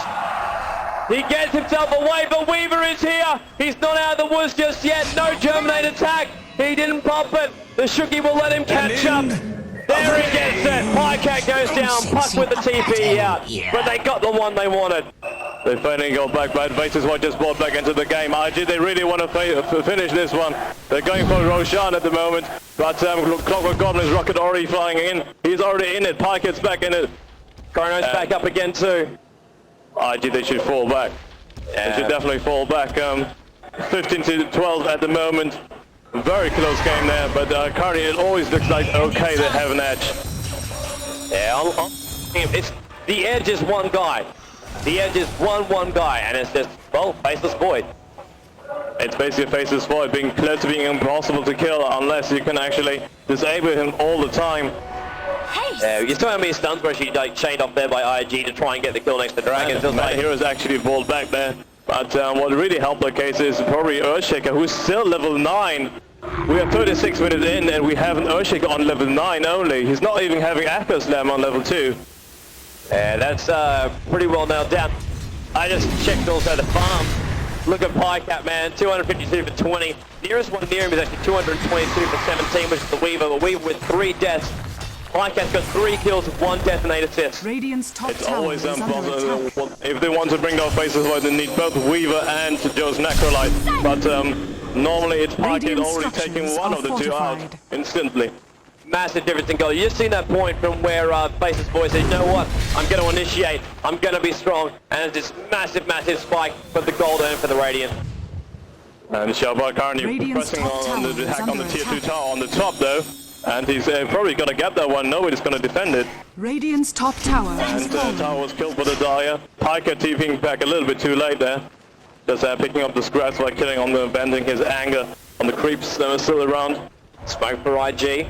Speaker 1: He gets himself away, but Weaver is here. He's not out of the woods just yet. No Germinate attack. He didn't pop it. The Shooky will let him catch up. There he gets it. Pycat goes down. Puck with the TP out. But they got the one they wanted.
Speaker 2: They finally got back, but Faces what just brought back into the game. IG, they really want to finish this one. They're going for Roshan at the moment. But Clockwork Goblin's rocket already flying in. He's already in it. Pycat's back in it.
Speaker 1: Chrono's back up again too.
Speaker 2: IG, they should fall back. They should definitely fall back. 15-12 at the moment. Very close game there, but currently it always looks like OK, they have an edge.
Speaker 1: Yeah, it's the edge is one guy. The edge is one guy, and it's just, well, Faceless Void.
Speaker 2: It's basically a Faceless Void being close to being impossible to kill unless you can actually disable him all the time.
Speaker 1: Yeah, you still have many stuns where she like chained off there by IG to try and get the kill next to Dragon.
Speaker 2: My heroes actually vault back there. But what really helped the case is probably Earthshaker, who's still level 9. We are 36 minutes in and we have an Earthshaker on level 9 only. He's not even having Echo Slam on level 2.
Speaker 1: Yeah, that's pretty well nailed down. I just checked also the farm. Look at Pycat, man, 252 for 20. Nearest one near him is actually 222 for 17, which is the Weaver. The Weaver with 3 deaths. Pycat's got 3 kills, 1 death and 8 assists.
Speaker 5: Radiant's top
Speaker 2: It's
Speaker 5: tower
Speaker 2: always
Speaker 5: is under attack.
Speaker 2: if they want to bring down faces, well, they need both Weaver and Joe's Necrolite. But normally it's Pycat
Speaker 5: Radiant
Speaker 2: already taking one of the 2 out
Speaker 5: fortified.
Speaker 2: instantly.
Speaker 1: Massive difference in goal. You just seen that point from where Face's boy said, you know what, I'm going to initiate, I'm going to be strong, and it's this massive spike for the gold earned for the Radiant.
Speaker 2: And Shabbat currently
Speaker 5: Radiant's
Speaker 2: pressing
Speaker 5: top
Speaker 2: on the
Speaker 5: tower is
Speaker 2: hack on the
Speaker 5: under
Speaker 2: tier 2
Speaker 5: attack.
Speaker 2: tower on the top though, and he's probably going to get that one. Nobody's going to defend it.
Speaker 5: Radiant's top tower has
Speaker 2: And
Speaker 5: fallen.
Speaker 2: tower was killed by the Dire. Pycat TPing back a little bit too late there. Just picking up the scraps by killing on the venting his anger on the creeps that were still around.
Speaker 1: Smoke for IG.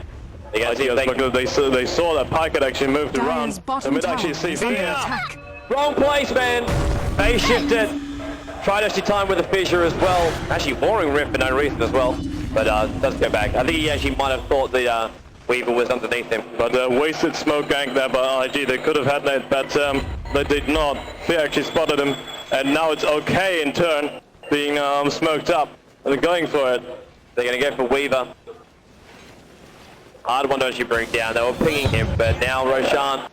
Speaker 1: They
Speaker 2: saw that Pycat actually moved around.
Speaker 5: Dire's bottom
Speaker 2: They
Speaker 5: tower
Speaker 2: actually see
Speaker 5: is under
Speaker 2: fear.
Speaker 5: attack.
Speaker 1: Wrong place, man. They shifted. Tried to actually time with the fissure as well. Actually warring Rift for no reason as well. But does go back. I think he actually might have thought the Weaver was underneath him.
Speaker 2: But wasted smoke gank there by IG. They could have had that, but they did not. Fear actually spotted him. And now it's OK in turn, being smoked up. And they're going for it.
Speaker 1: They're going to go for Weaver. Hard one to actually bring down. They were pinging him, but now Roshan.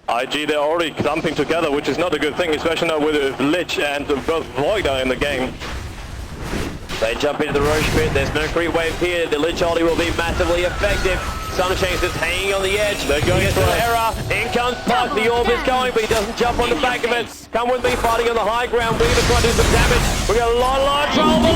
Speaker 2: IG, they're already clumping together, which is not a good thing, especially now with Lich and both Void are in the game.
Speaker 1: They jump into the Roche pit. There's no creep wave here. The Lich ulti will be massively effective. Sunshane's just hanging on the edge.
Speaker 2: They're going
Speaker 1: Gets
Speaker 2: for
Speaker 1: an
Speaker 2: it.
Speaker 1: error. In comes Puck. The orb is going, but he doesn't jump on the back of it. Come with me, fighting on the high ground. Weaver trying to do some damage. We got a lot of trouble.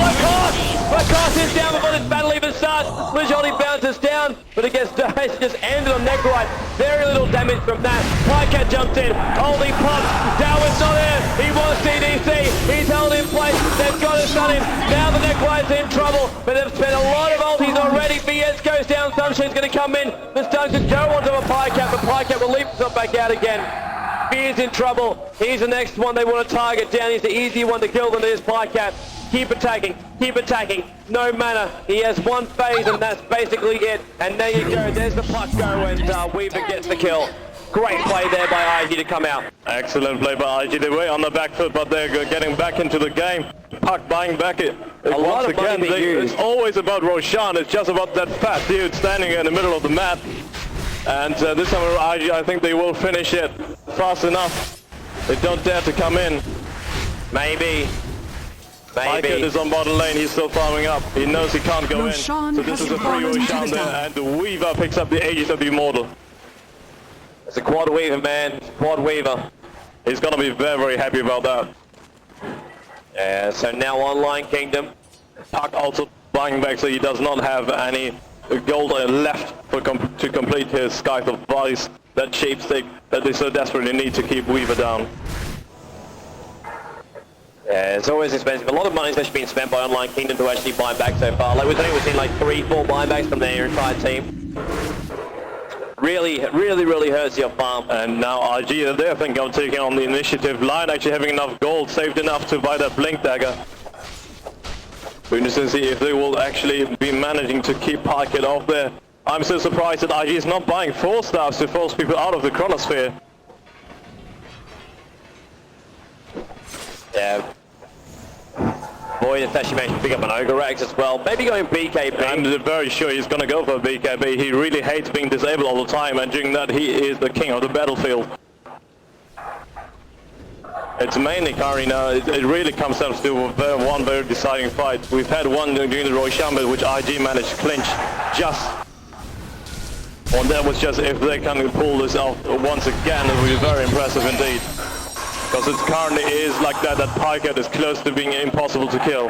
Speaker 1: Lacoste is down before this battle even starts. Lich ulti bounces down, but it gets just ended on Necrolite. Very little damage from that. Pycat jumps in, holding Puck. Darwin's not there. He was CDC. He's held in place. They've got to stun him. Now the Necrolite's in trouble, but they've spent a lot of ultis already. VS goes down. Sunshine's going to come in. The stun could go onto a Pycat, but Pycat will leap himself back out again. Fear's in trouble. He's the next one they want to target down. He's the easier one to kill than it is Pycat. Keep attacking, keep attacking. No mana. He has one phase and that's basically it. And there you go. There's the Puck go and Weaver gets the kill. Great play there by IG to come out.
Speaker 2: Excellent play by IG. They were on the back foot, but they're getting back into the game. Puck buying back it.
Speaker 1: lot of money being used.
Speaker 2: It's always about Roshan. It's just about that fat dude standing in the middle of the map. And this time IG, I think they will finish it fast enough. They don't dare to come in.
Speaker 1: Maybe.
Speaker 2: Pycat is on bottom lane. He's still farming up. He knows he can't go
Speaker 5: Roshan
Speaker 2: in. So this
Speaker 5: has
Speaker 2: is a free
Speaker 5: fallen to
Speaker 2: Roshan
Speaker 5: the
Speaker 2: there.
Speaker 5: down.
Speaker 2: And the Weaver picks up the Aegis of the Immortal.
Speaker 1: It's a quad Weaver, man. It's a quad Weaver.
Speaker 2: He's going to be very happy about that.
Speaker 1: Yeah, so now Online Kingdom.
Speaker 2: Puck also buying back, so he does not have any gold left for to complete his Scythe of Vice, that shape stick that they so desperately need to keep Weaver down.
Speaker 1: Yeah, it's always expensive. A lot of money's actually been spent by Online Kingdom to actually buy back so far. Like we've seen like 3-4 buybacks from their entire team. Really hurts your farm.
Speaker 2: And now IG, they're thinking of taking on the initiative. Lion actually having enough gold, saved enough to buy that Blink Dagger. We're interested to see if they will actually be managing to keep Pycat off there. I'm so surprised that IG is not buying 4 stars to force people out of the Chronosphere.
Speaker 1: Yeah. Void has actually managed to pick up an Ogre Rax as well. Maybe going BKB.
Speaker 2: I'm very sure he's going to go for BKB. He really hates being disabled all the time, and during that he is the king of the battlefield. It's mainly currently now, it really comes down to one very deciding fight. We've had one during the Roshan, which IG managed to clinch just. And that was just, if they can pull this off once again, it will be very impressive indeed. Because it currently is like that Pycat is close to being impossible to kill.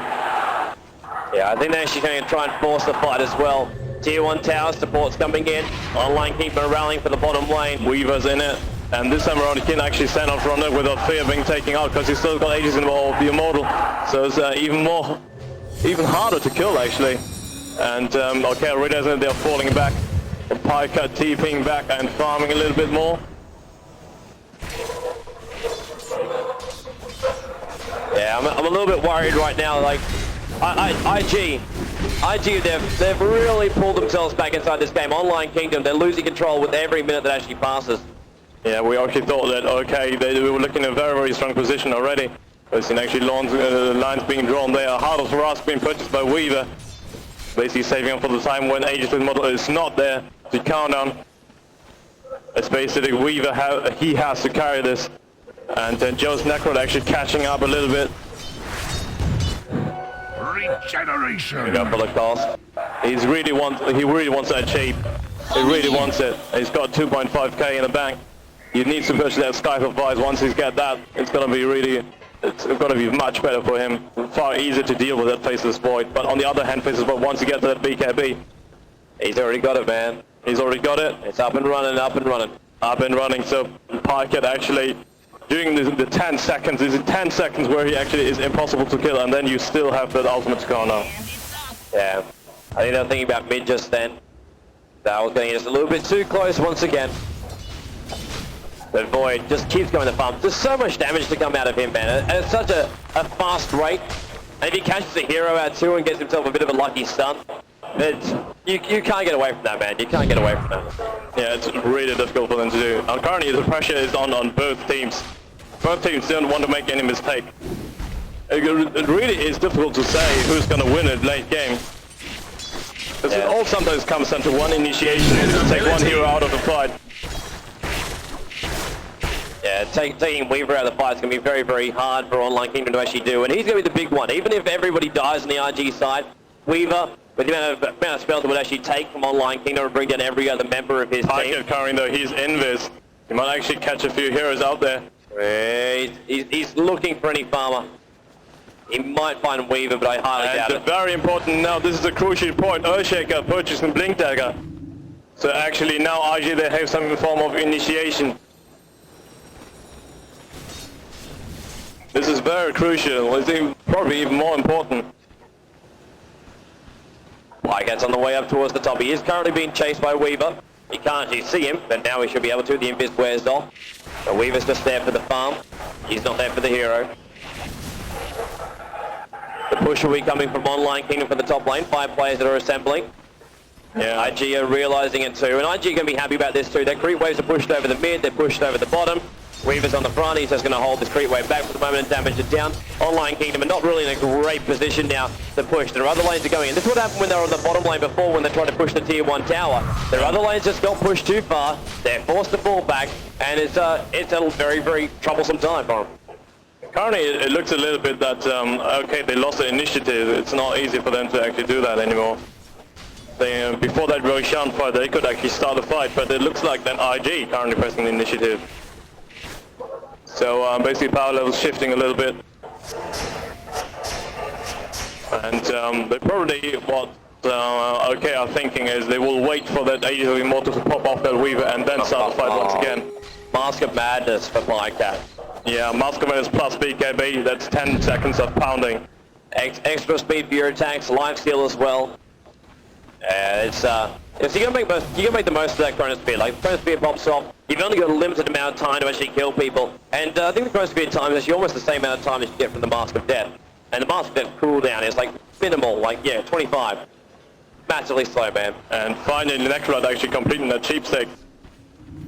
Speaker 1: Yeah, I think they're actually going to try and force the fight as well. Tier 1 tower support's coming in. Online Keeper rallying for the bottom lane.
Speaker 2: Weaver's in it. And this time around he can actually stand out front without fear of being taken out, because he's still got Aegis involved, the Immortal. So it's even harder to kill actually. And okay, already they're falling back. Pycat TPing back and farming a little bit more.
Speaker 1: Yeah, I'm a little bit worried right now. Like, IG, they've really pulled themselves back inside this game. Online Kingdom, they're losing control with every minute that actually passes.
Speaker 2: Yeah, we actually thought that, okay, they were looking in a very strong position already. We've seen actually lines being drawn there. Heart of Rust being purchased by Weaver. Basically saving up for the time when Aegis model is not there. The countdown. It's basically Weaver, he has to carry this. And Joe's Necrot actually catching up a little bit.
Speaker 4: Regeneration.
Speaker 2: Yeah, for the cost. He really wants that shape. He really wants it. He's got 2.5k in the bank. He needs to push that Sky for Vice. Once he's got that, it's gonna be much better for him. Far easier to deal with that Faceless Void. But on the other hand, Faceless Void, once you get to that BKB,
Speaker 1: He's already got it, man.
Speaker 2: he's already got it.
Speaker 1: It's up and running, up and running.
Speaker 2: Up and running. So Parkett actually doing the 10 seconds. Is 10 seconds where he actually is impossible to kill, and then you still have that ultimate scar now.
Speaker 1: Yeah. I think they were thinking about mid just then. That was getting just a little bit too close once again. But Void just keeps going to farm. There's so much damage to come out of him, man. And it's such a fast rate. And if he catches a hero out too and gets himself a bit of a lucky stun, you can't get away from that, man. You can't get away from that.
Speaker 2: Yeah, it's really difficult for them to do. And currently the pressure is on both teams. Both teams don't want to make any mistake. It really is difficult to say who's going to win it late game. Because it all sometimes comes down to one initiation to take one hero out of the fight.
Speaker 1: Yeah, taking Weaver out of the fight is going to be very, very hard for Online Kingdom to actually do. And he's going to be the big one. Even if everybody dies on the RG side, Weaver, with the amount of spells it would actually take from Online Kingdom to bring down every other member of his team.
Speaker 2: Currently though, he's invis. He might actually catch a few heroes out there.
Speaker 1: He's looking for any farmer. He might find Weaver, but I highly doubt it.
Speaker 2: Very important now, this is a crucial point. Earthshaker purchasing Blink Dagger. So actually now RG they have some form of initiation. This is very crucial. It's probably even more important.
Speaker 1: Wildcat's on the way up towards the top. He is currently being chased by Weaver. He can't actually see him, but now he should be able to. The invis wears off. So Weaver's just there for the farm. He's not there for the hero. The push will be coming from Online Kingdom for the top lane. 5 players that are assembling.
Speaker 2: Yeah.
Speaker 1: IG are realizing it too, and IG are going to be happy about this too. Their creep waves are pushed over the mid, they're pushed over the bottom. Weaver's on the front, he's just going to hold this creep wave back for the moment and damage it down. Online Kingdom are not really in a great position now to push. Their other lanes are going in. This is what happened when they were on the bottom lane before when they tried to push the tier 1 tower. Their other lanes just got pushed too far, they're forced to fall back, and it's a very, very troublesome time for them.
Speaker 2: Currently it looks a little bit that, okay, they lost the initiative. It's not easy for them to actually do that anymore. They, before that Roshan fight, they could actually start a fight, but it looks like then IG currently pressing the initiative. So basically power levels shifting a little bit. And they probably, what OK are thinking is they will wait for that Aegis of Immortal to pop off that Weaver and then start the fight once again.
Speaker 1: Mask of Madness for Wildcat.
Speaker 2: Yeah, Mask of Madness plus BKB, that's 10 seconds of pounding.
Speaker 1: Extra speed for your attacks, lifesteal as well. If you're gonna make the most of that chronosphere. Like chronosphere pops off, you've only got a limited amount of time to actually kill people. And I think the chronosphere time is actually almost the same amount of time as you get from the Mask of Death. And the Mask of Death cooldown is like minimal, like 25. Massively slow, man.
Speaker 2: And finally Necrot actually completing that cheap stick.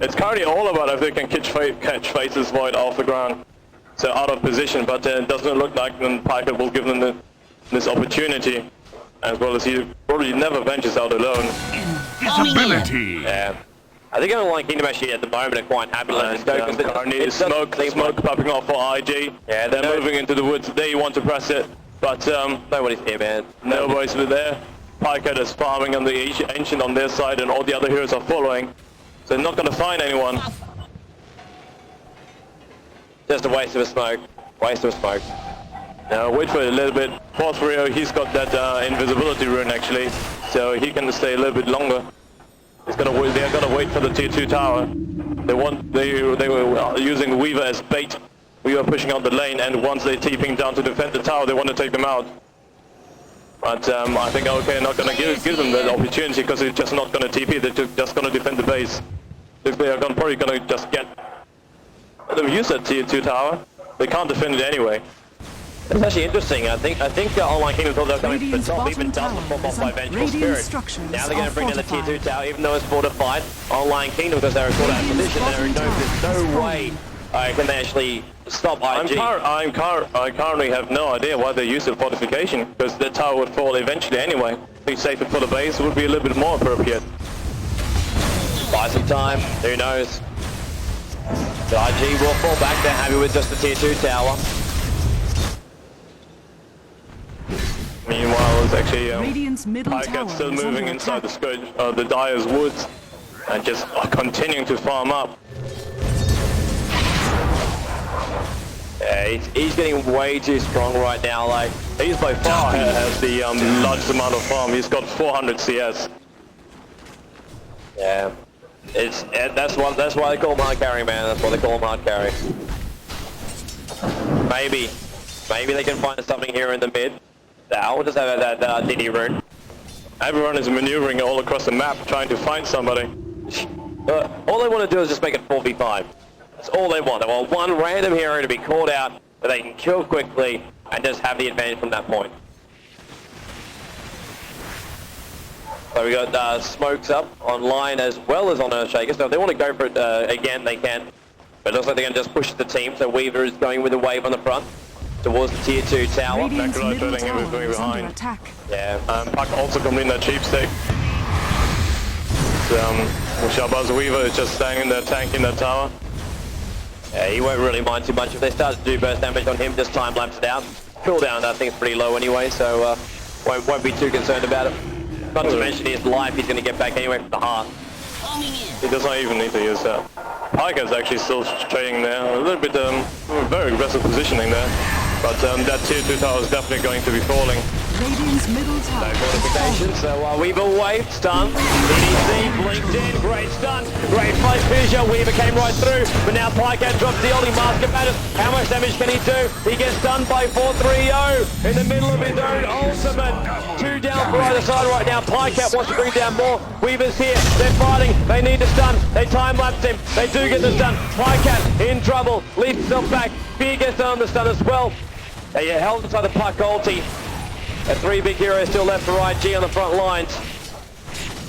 Speaker 2: It's currently all about if they can catch Faceless Void off the ground. So out of position, but it doesn't look like Piker will give them this opportunity. As well as he probably never ventures out alone.
Speaker 4: Invisibility.
Speaker 1: Yeah. I think Online Kingdom actually at the moment are quite happy to let this go.
Speaker 2: Currently smoke popping off for IG. Yeah, they're moving into the woods. They want to press it, but
Speaker 1: nobody's here, man.
Speaker 2: Nobody's there. Piker is farming on the Ancient on their side, and all the other heroes are following. So they're not going to find anyone.
Speaker 1: Just a waste of a smoke. Waste of a smoke.
Speaker 2: Now wait for it a little bit. Porphyrio, he's got that invisibility rune actually, so he can stay a little bit longer. They're gonna wait for the tier 2 tower. They were using Weaver as bait. We were pushing out the lane, and once they're TPing down to defend the tower, they want to take them out. But I think OK not gonna give them that opportunity because they're just not gonna TP. They're just gonna defend the base. They are probably gonna just get them use that tier 2 tower. They can't defend it anyway.
Speaker 1: It's actually interesting. I think Online Kingdom thought they were coming from the top, even doesn't pop off by Vengeful Spirit. Now they're going to bring down the tier 2 tower, even though it's fortified. Online Kingdom, because they're caught out of position, there's no way Can they actually stop IG?
Speaker 2: I currently have no idea why they use the fortification, because the tower would fall eventually anyway. Be safer for the base would be a little bit more appropriate.
Speaker 1: Buy some time, who knows? The IG will fall back, they're happy with just the tier 2 tower.
Speaker 2: Meanwhile, it's actually
Speaker 5: Radiant's middle tower
Speaker 2: Pycat still
Speaker 5: is
Speaker 2: moving
Speaker 5: under
Speaker 2: inside
Speaker 5: attack.
Speaker 2: the Dyer's woods and just continuing to farm up.
Speaker 1: Yeah, he's getting way too strong right now. Like
Speaker 2: He's by far has the largest amount of farm. He's got 400 CS.
Speaker 1: yeah, that's why they call him hard carry, man. That's why they call him hard carry. Maybe they can find something here in the mid. We'll just have that DD rune.
Speaker 2: Everyone is maneuvering all across the map trying to find somebody.
Speaker 1: All they want to do is just make it 4v5. That's all they want. They want one random hero to be called out that they can kill quickly and just have the advantage from that point. So we got smokes up online as well as on Earthshaker. So if they want to go for it again, they can. But it looks like they're going to just push the team. So Weaver is going with a wave on the front towards the tier 2 tower.
Speaker 5: Radiant's middle
Speaker 2: Backlight
Speaker 5: tower
Speaker 2: going
Speaker 5: is under
Speaker 2: behind.
Speaker 5: attack.
Speaker 1: Yeah.
Speaker 2: Puck also completing that cheap stick. Shaba's Weaver is just standing there tanking that tower.
Speaker 1: Yeah, he won't really mind too much if they start to do burst damage on him. Just time lapse it out. Cooldown, I think, is pretty low anyway, so won't be too concerned about it. Not to mention his life, he's going to get back anyway from the heart.
Speaker 2: He does not even need to use that. Pycat's actually still trading there. A little bit very aggressive positioning there. But that tier 2 tower is definitely going to be falling.
Speaker 5: Radiant's middle tower.
Speaker 1: Fortification, so Weaver waved, stun. EDC blinked in, great stun. Great flash fissure, Weaver came right through. But now Pycat drops the only mask of Madness. How much damage can he do? He gets stunned by 4-3-0 in the middle of his own ultimate. 2 down for either side right now. Pycat wants to bring down more. Weaver's here, they're fighting, they need to stun. They time-lapse him, they do get the stun. Pycat in trouble, leaves himself back. Fear gets on the stun as well. They held inside the Puck ulti. 3 big heroes still left for IG on the front lines.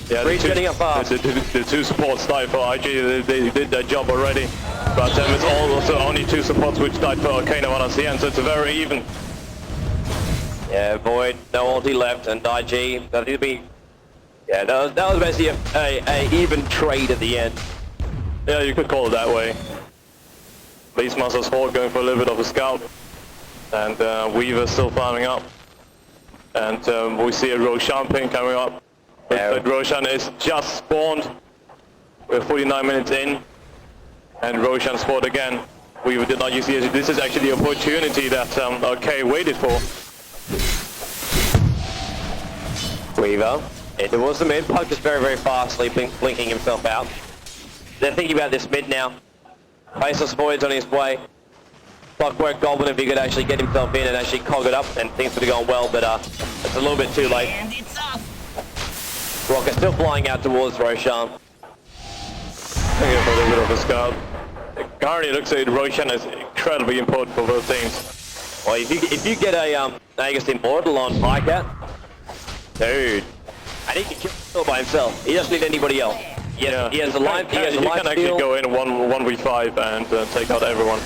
Speaker 2: Yeah,
Speaker 1: Breach getting up fast.
Speaker 2: The 2 supports died for IG, they did their job already. But it's also only 2 supports which died for K.Nirvana.Int, so it's very even.
Speaker 1: Yeah, Void, no ulti left, and IG, that was basically a even trade at the end.
Speaker 2: Yeah, you could call it that way. Beastmaster's Horde going for a little bit of a scout. And Weaver still farming up. And we see a Roshan ping coming up. But Roshan is just spawned. We're 49 minutes in. And Roshan spawned again. Weaver did not use the... This is actually the opportunity that OK waited for.
Speaker 1: Weaver, towards the mid. Puck is very, very fast, blinking himself out. They're thinking about this mid now. Faceless Void's on his way. Clockwork Goblin, if he could actually get himself in and actually cog it up, and things would have gone well, but it's a little bit too late.
Speaker 3: And it's up.
Speaker 1: Rocket still flying out towards Roshan.
Speaker 2: Thinking for a little bit of a scout. Currently, it looks like Roshan is incredibly important for both teams.
Speaker 1: Well, if you get a Aegis Immortal on Pycat, dude, and he can kill by himself. He doesn't need anybody else. He has a life. He has a life
Speaker 2: can actually
Speaker 1: steal.
Speaker 2: go in 1v5 and take out everyone.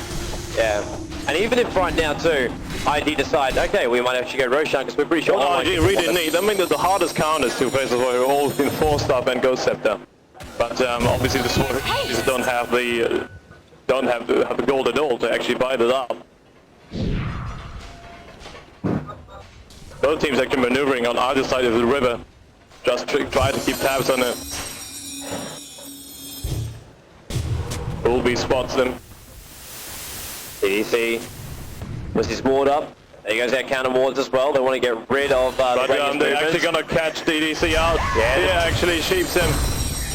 Speaker 1: Yeah, and even if right now too, ID decide, okay, we might actually go Roshan because we're pretty sure.
Speaker 2: Well, IG really need. I mean, the hardest counters to faces were all been forced up and Ghost Scepter. But obviously the Swords don't have the gold at all to actually bite it up. Both teams actually maneuvering on either side of the river, just try to keep tabs on it. Ulby spots them.
Speaker 1: DDC was his ward up. There goes our counter wards as well. They want to get rid of
Speaker 2: But
Speaker 1: the
Speaker 2: they're actually going to catch DDC out.
Speaker 1: Yeah,
Speaker 2: actually sheeps him.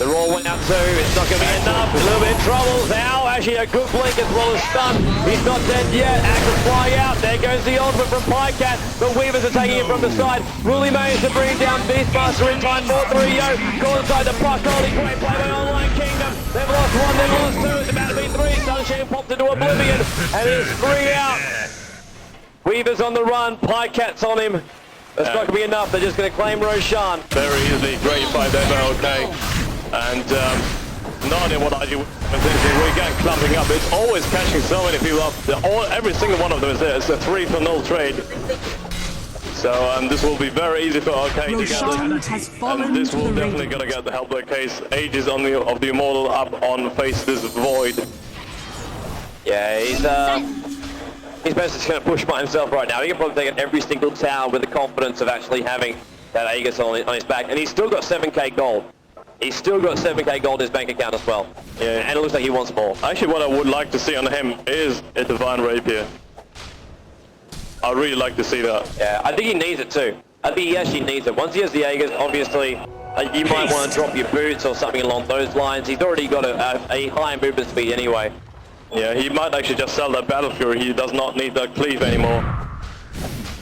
Speaker 1: The roll went out too. It's not going to be enough. A little bit in trouble. Now, actually a good blink as well as stun. He's not dead yet. Axes fly out. There goes the ultimate from Pycat. The Weavers are taking it from the side. Really managed to bring down Beastmaster in time. 4-3-0. Go inside the Puck. Holy great play by Online Kingdom. They've lost 1, they've lost 2. It's about to be 3. Sunshine popped into oblivion. And it's 3 out. Weaver's on the run. Pycat's on him. That's not going to be enough. They're just going to claim Roshan.
Speaker 2: Very easily. Great fight there by OK. And no idea what IG was thinking. We can clumping up. It's always catching so many people up. Every single one of them is there. It's a 3-for-0 trade. So this will be very easy for OK to get this. And this will definitely gonna get the help their case. Ages of the Immortal up on face this void.
Speaker 1: Yeah, he's basically going to push by himself right now. He can probably take every single tower with the confidence of actually having that Aegis on his back. And he's still got 7k gold. He's still got 7k gold in his bank account as well. Yeah, and it looks like he wants more.
Speaker 2: Actually, what I would like to see on him is a Divine Rapier. I'd really like to see that.
Speaker 1: Yeah, I think he needs it too. I think he actually needs it. Once he has the Aegis, obviously, you might want to drop your boots or something along those lines. He's already got a high movement speed anyway.
Speaker 2: Yeah, he might actually just sell that Battle Fury. He does not need that cleave anymore.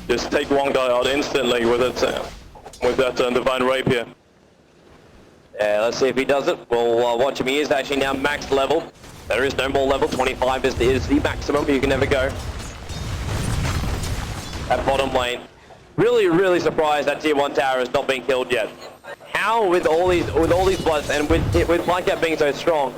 Speaker 2: Just take one guy out instantly with that Divine Rapier.
Speaker 1: Yeah, let's see if he does it. We'll watch him. He is actually now max level. There is no more level. 25 is the maximum. You can never go. At bottom lane. Really surprised that tier 1 tower has not been killed yet. How with all these bloods and with Plycat being so strong,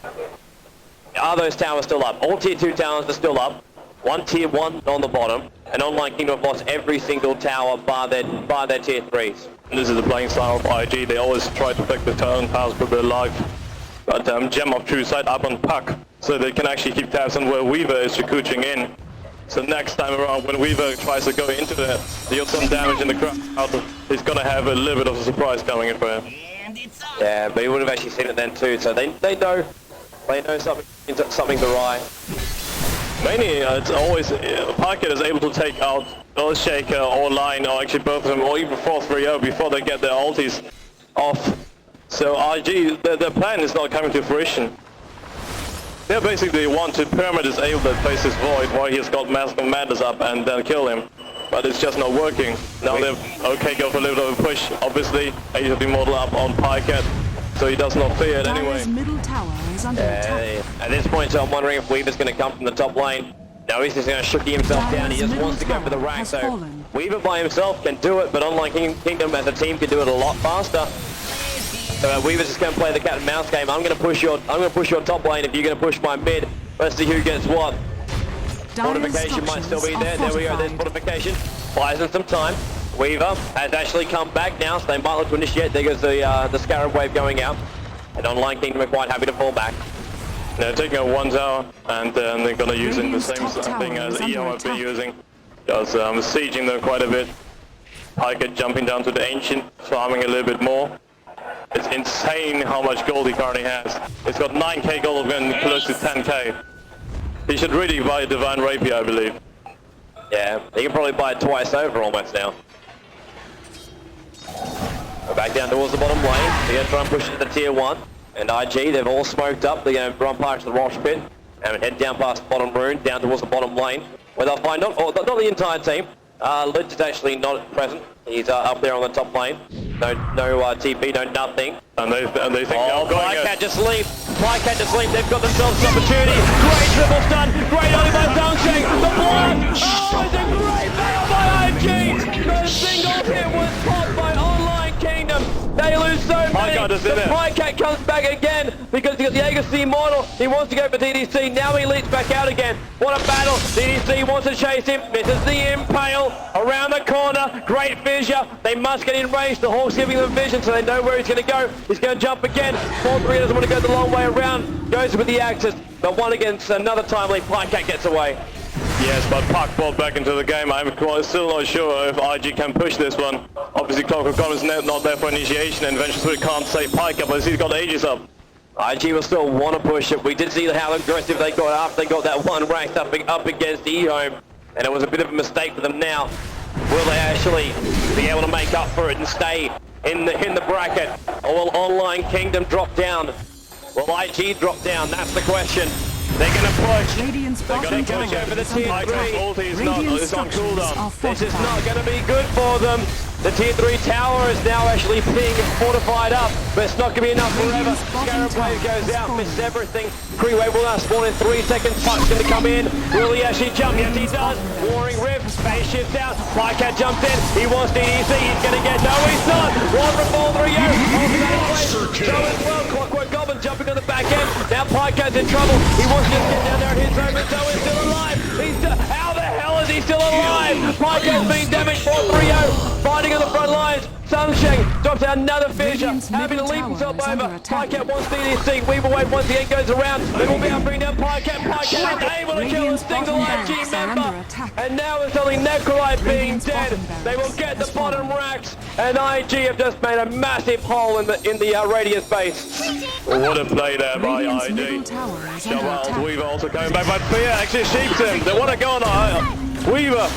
Speaker 1: are those towers still up? All tier 2 towers are still up. One tier 1 on the bottom, and Online Kingdom have lost every single tower bar their tier 3s.
Speaker 2: This is the playing style of IG. They always try to protect the turn powers for their life. But Gem of True Sight up on Puck, so they can actually keep tabs on where Weaver is Shakuching in. So next time around, when Weaver tries to go into the deal some damage in the crowd, he's gonna have a little bit of a surprise coming in for him.
Speaker 1: Yeah, but he would have actually seen it then too. So they know something's awry.
Speaker 2: Mainly, it's always Plycat is able to take out Earthshaker or Line, or actually both of them, or even 4-3-0 before they get their ultis off. So RG, their plan is not coming to fruition. They basically want to perma-disable that faces Void while he's got Mask of Madness up and then kill him. But it's just not working. Now they've go for a little bit of a push. Obviously, Age of the Immortal up on Plycat, so he does not fear it anyway.
Speaker 5: Middle tower is under attack.
Speaker 1: At this point, so I'm wondering if Weaver's going to come from the top lane. No, he's just going to shooky himself down. He just wants to go for the rack. So Weaver by himself can do it, but Online Kingdom as a team can do it a lot faster. So Weaver's just going to play the cat and mouse game. I'm going to push your top lane if you're going to push my mid. Let's see who gets what. Fortification might still be there. There we go. There's fortification. Buys them some time. Weaver has actually come back now, so they might look to initiate. There goes the Scarab Wave going out. And Online Kingdom are quite happy to fall back.
Speaker 2: They're taking out one tower, and they're going to use it the same thing as EO have been using. Because sieging them quite a bit. Plycat jumping down to the Ancient, farming a little bit more. It's insane how much gold he currently has. He's got 9k gold and close to 10k. He should really buy a Divine Rapier, I believe.
Speaker 1: Yeah, he can probably buy it twice over almost now. We're back down towards the bottom lane. They're going to try and push into the tier 1. And IG, they've all smoked up. They're going to run past the Rosh Pit and head down past the bottom rune, down towards the bottom lane, where they'll find not the entire team. Lich is actually not present. He's up there on the top lane. No TP, no nothing.
Speaker 2: And they think
Speaker 1: Plycat just leave. Plycat just leave. They've got themselves an opportunity. Great triple stun. Great only by Dongsheng. The block. Oh, it's a great battle by IG. Not a single hit was popped by Online Kingdom. They lose so many. Plycat comes back again because he got the Aegis the Immortal. He wants to go for DDC. Now he leads back out again. What a battle. DDC wants to chase him. Misses the Impale. Around the corner. Great fissure. They must get in range. The Hawk's giving them vision so they know where he's going to go. He's going to jump again. 4-3 doesn't want to go the long way around. Goes with the Axis. But one against another timely. Plycat gets away.
Speaker 2: Yes, but Puck brought back into the game. I'm still not sure if IG can push this one. Obviously, Clock of God is not there for initiation, and Venture can't save Pike up, but he's got Aegis up.
Speaker 1: IG will still want to push it. We did see how aggressive they got after they got that one ranked up against E-Home, and it was a bit of a mistake for them now. Will they actually be able to make up for it and stay in the bracket? Or will Online Kingdom drop down? Will IG drop down? That's the question. They're going to push. They're going to go for the tier 3.
Speaker 2: It's on cooldown.
Speaker 1: This is not going to be good for them. The tier 3 tower is now actually being fortified up, but it's not going to be enough forever. Scarab Wave goes out, misses everything. Pre-wave will now spawn in 3 seconds. Puck's going to come in. Will he actually jump? Yes, he does. Warring Rift. Phase shifts out. Plycat jumps in. He wants DDC. He's going to get... No, he's not. One from all 3 Joe as well. Clockwork Goblin jumping on the back end. Now Plycat's in trouble. He wants to just get His over, so he's still alive. How the hell is he still alive? Pycat's being damaged, 4-3-0. Fighting on the front lines. Sunshine drops out another finisher, having to leap himself over. Pycat wants DDC. Weaver wave once again goes around. They will be able to bring down Pycat. Pycat is able to kill a single IG member. And now it's only Necrolite being dead. They will get the bottom racks. And IG have just made a massive hole in the radius base.
Speaker 2: What a play there by IG. Weaver also coming back, but Fear actually sheeps him. They want to go on Weaver.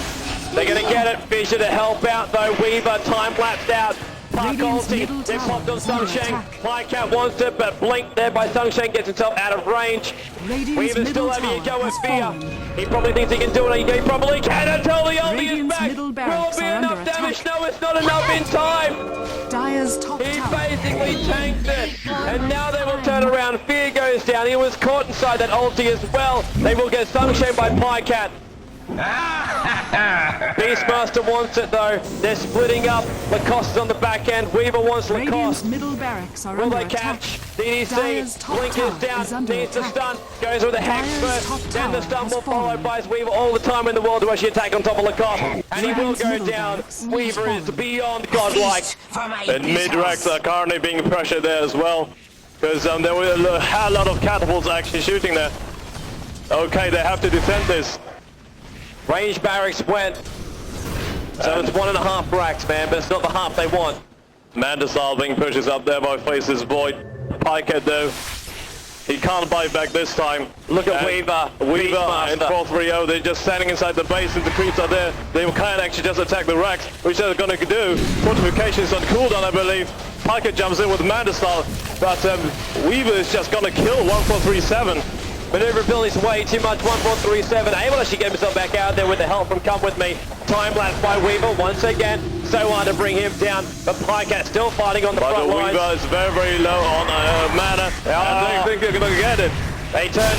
Speaker 1: They're going to get it. Fisher to help out though. Weaver time-lapsed out. Park ulti. They popped on Sunshine. Pycat wants it, but blinked there by Sunshine. Gets himself out of range. Weaver's still over. You go with Fear. He probably thinks he can do it. He probably can until the ulti is back. Will it be enough damage? No, it's not enough in time. He basically tanked it. And now they will turn around. Fear goes down. He was caught inside that ulti as well. They will get Sunshine by Pycat. Beastmaster wants it though. They're splitting up. Lacoste is on the back end. Weaver wants Lacoste. Will they catch? DDC. Blink is down. Needs to stun. Goes with the hex first. Then the stun will follow by Weaver all the time in the world to actually attack on top of Lacoste. And he will go down. Weaver is beyond godlike.
Speaker 2: And mid-racks are currently being pressured there as well. Because there were a lot of catapults actually shooting there. Okay, they have to defend this.
Speaker 1: Range barracks went. So it's 1.5 racks, man, but it's not the half they want.
Speaker 2: Mandasal being pushes up there by Faces Void. Pycat though, he can't bite back this time.
Speaker 1: Look at Weaver
Speaker 2: and 4-3-0, they're just standing inside the base and the creeps are there. They can't actually just attack the racks, which they're going to do. Fortifications on cooldown, I believe. Pycat jumps in with Mandasal, but Weaver is just going to kill 1437.
Speaker 1: Maneuverability is way too much. 1437. Able to actually get himself back out there with the help from Come With Me. Time lapse by Weaver once again. So hard to bring him down. But Pycat still fighting on the front lines.
Speaker 2: Weaver is very, very low on mana. I think they're going to get it.
Speaker 1: They turn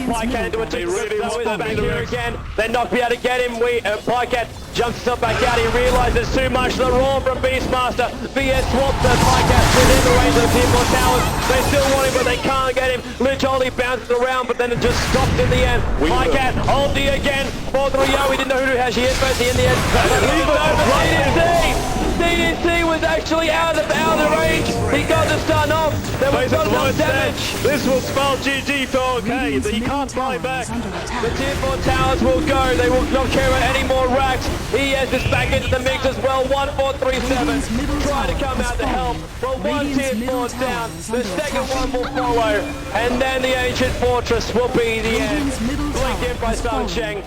Speaker 1: Pycat into a team. Really back here again. They're not be able to get him. Pycat jumps himself back out. He realizes too much. The roar from Beastmaster. VS swaps the Pycat within the range of the Team 4 towers. They still want him, but they can't get him. Lich only bounces around, but then it just stopped in the end. Pycat, ulti again. 4-3-0. He didn't know who actually hit first in the end. DDC was actually out of range. He got the stun off. There was not enough damage.
Speaker 2: This will spell GG for OK. He can't fly back.
Speaker 1: The Tier 4 towers will go. They will not care about any more racks. He has this back into the mix as well. 1437. Try to come out to help. Well, one Tier 4 down. The second one will follow. And then the Ancient Fortress will be the end. Blinked in by Sunshine.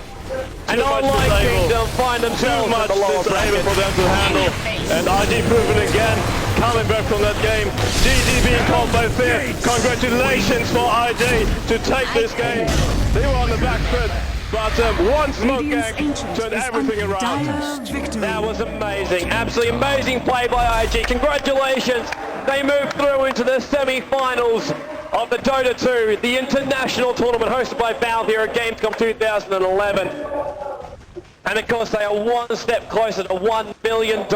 Speaker 1: And unlike Kingdom, find themselves at the lower bracket.
Speaker 2: For them to handle. And IG proven again, coming back from that game. GG being called by Fear. Congratulations for IG to take this game. They were on the back foot, but one smoke gang turned everything around.
Speaker 1: That was amazing. Absolutely amazing play by IG. Congratulations. They moved through into the semi-finals of the Dota 2, the international tournament hosted by Valve here at Gamescom 2011. And of course they are one step closer to $1 billion.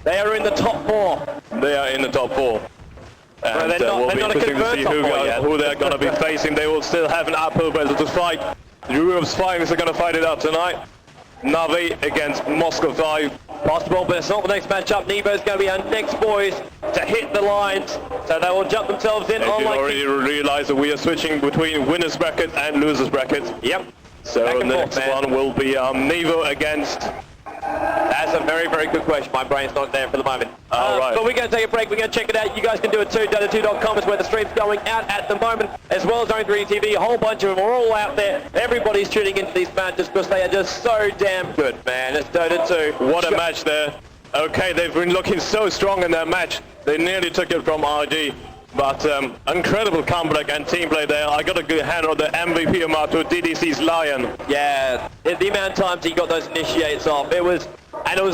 Speaker 1: They are in the top 4.
Speaker 2: They are in the top 4. And we'll be interesting to see who they're going to be facing. They will still have an uphill battle to fight. The Europe's finals are going to fight it out tonight. Navi against Moscow 5.
Speaker 1: Possible, but it's not the next matchup. Nevo's going to be our next boys to hit the lines. So they will jump themselves in.
Speaker 2: They already realize that we are switching between winners bracket and losers bracket.
Speaker 1: Yep.
Speaker 2: So the next one will be Nevo against...
Speaker 1: That's a very, very good question. My brain's not there for the moment.
Speaker 2: All right.
Speaker 1: But we're going to take a break. We're going to check it out. You guys can do it too. Dota2.com is where the stream's going out at the moment, as well as Zone 3 TV. A whole bunch of them are all out there. Everybody's tuning into these matches because they are just so damn good, man. It's Dota 2.
Speaker 2: What a match there. Okay, they've been looking so strong in that match. They nearly took it from RG. But incredible comeback and team play there. I got to hand out the MVP amount to DDC's Lion.
Speaker 1: Yeah, the amount of times he got those initiates off, it was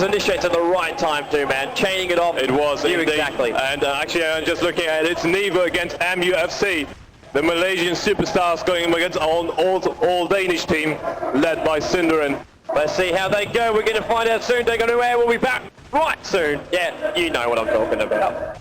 Speaker 1: initiates at the right time too, man. Chaining it off.
Speaker 2: It was indeed.
Speaker 1: Exactly.
Speaker 2: And actually, I'm just looking at it. It's Nevo against MUFC. The Malaysian superstars going against all Danish team, led by Cinderin.
Speaker 1: Let's see how they go. We're going to find out soon. They're going to air. We'll be back right soon. Yeah, you know what I'm talking about.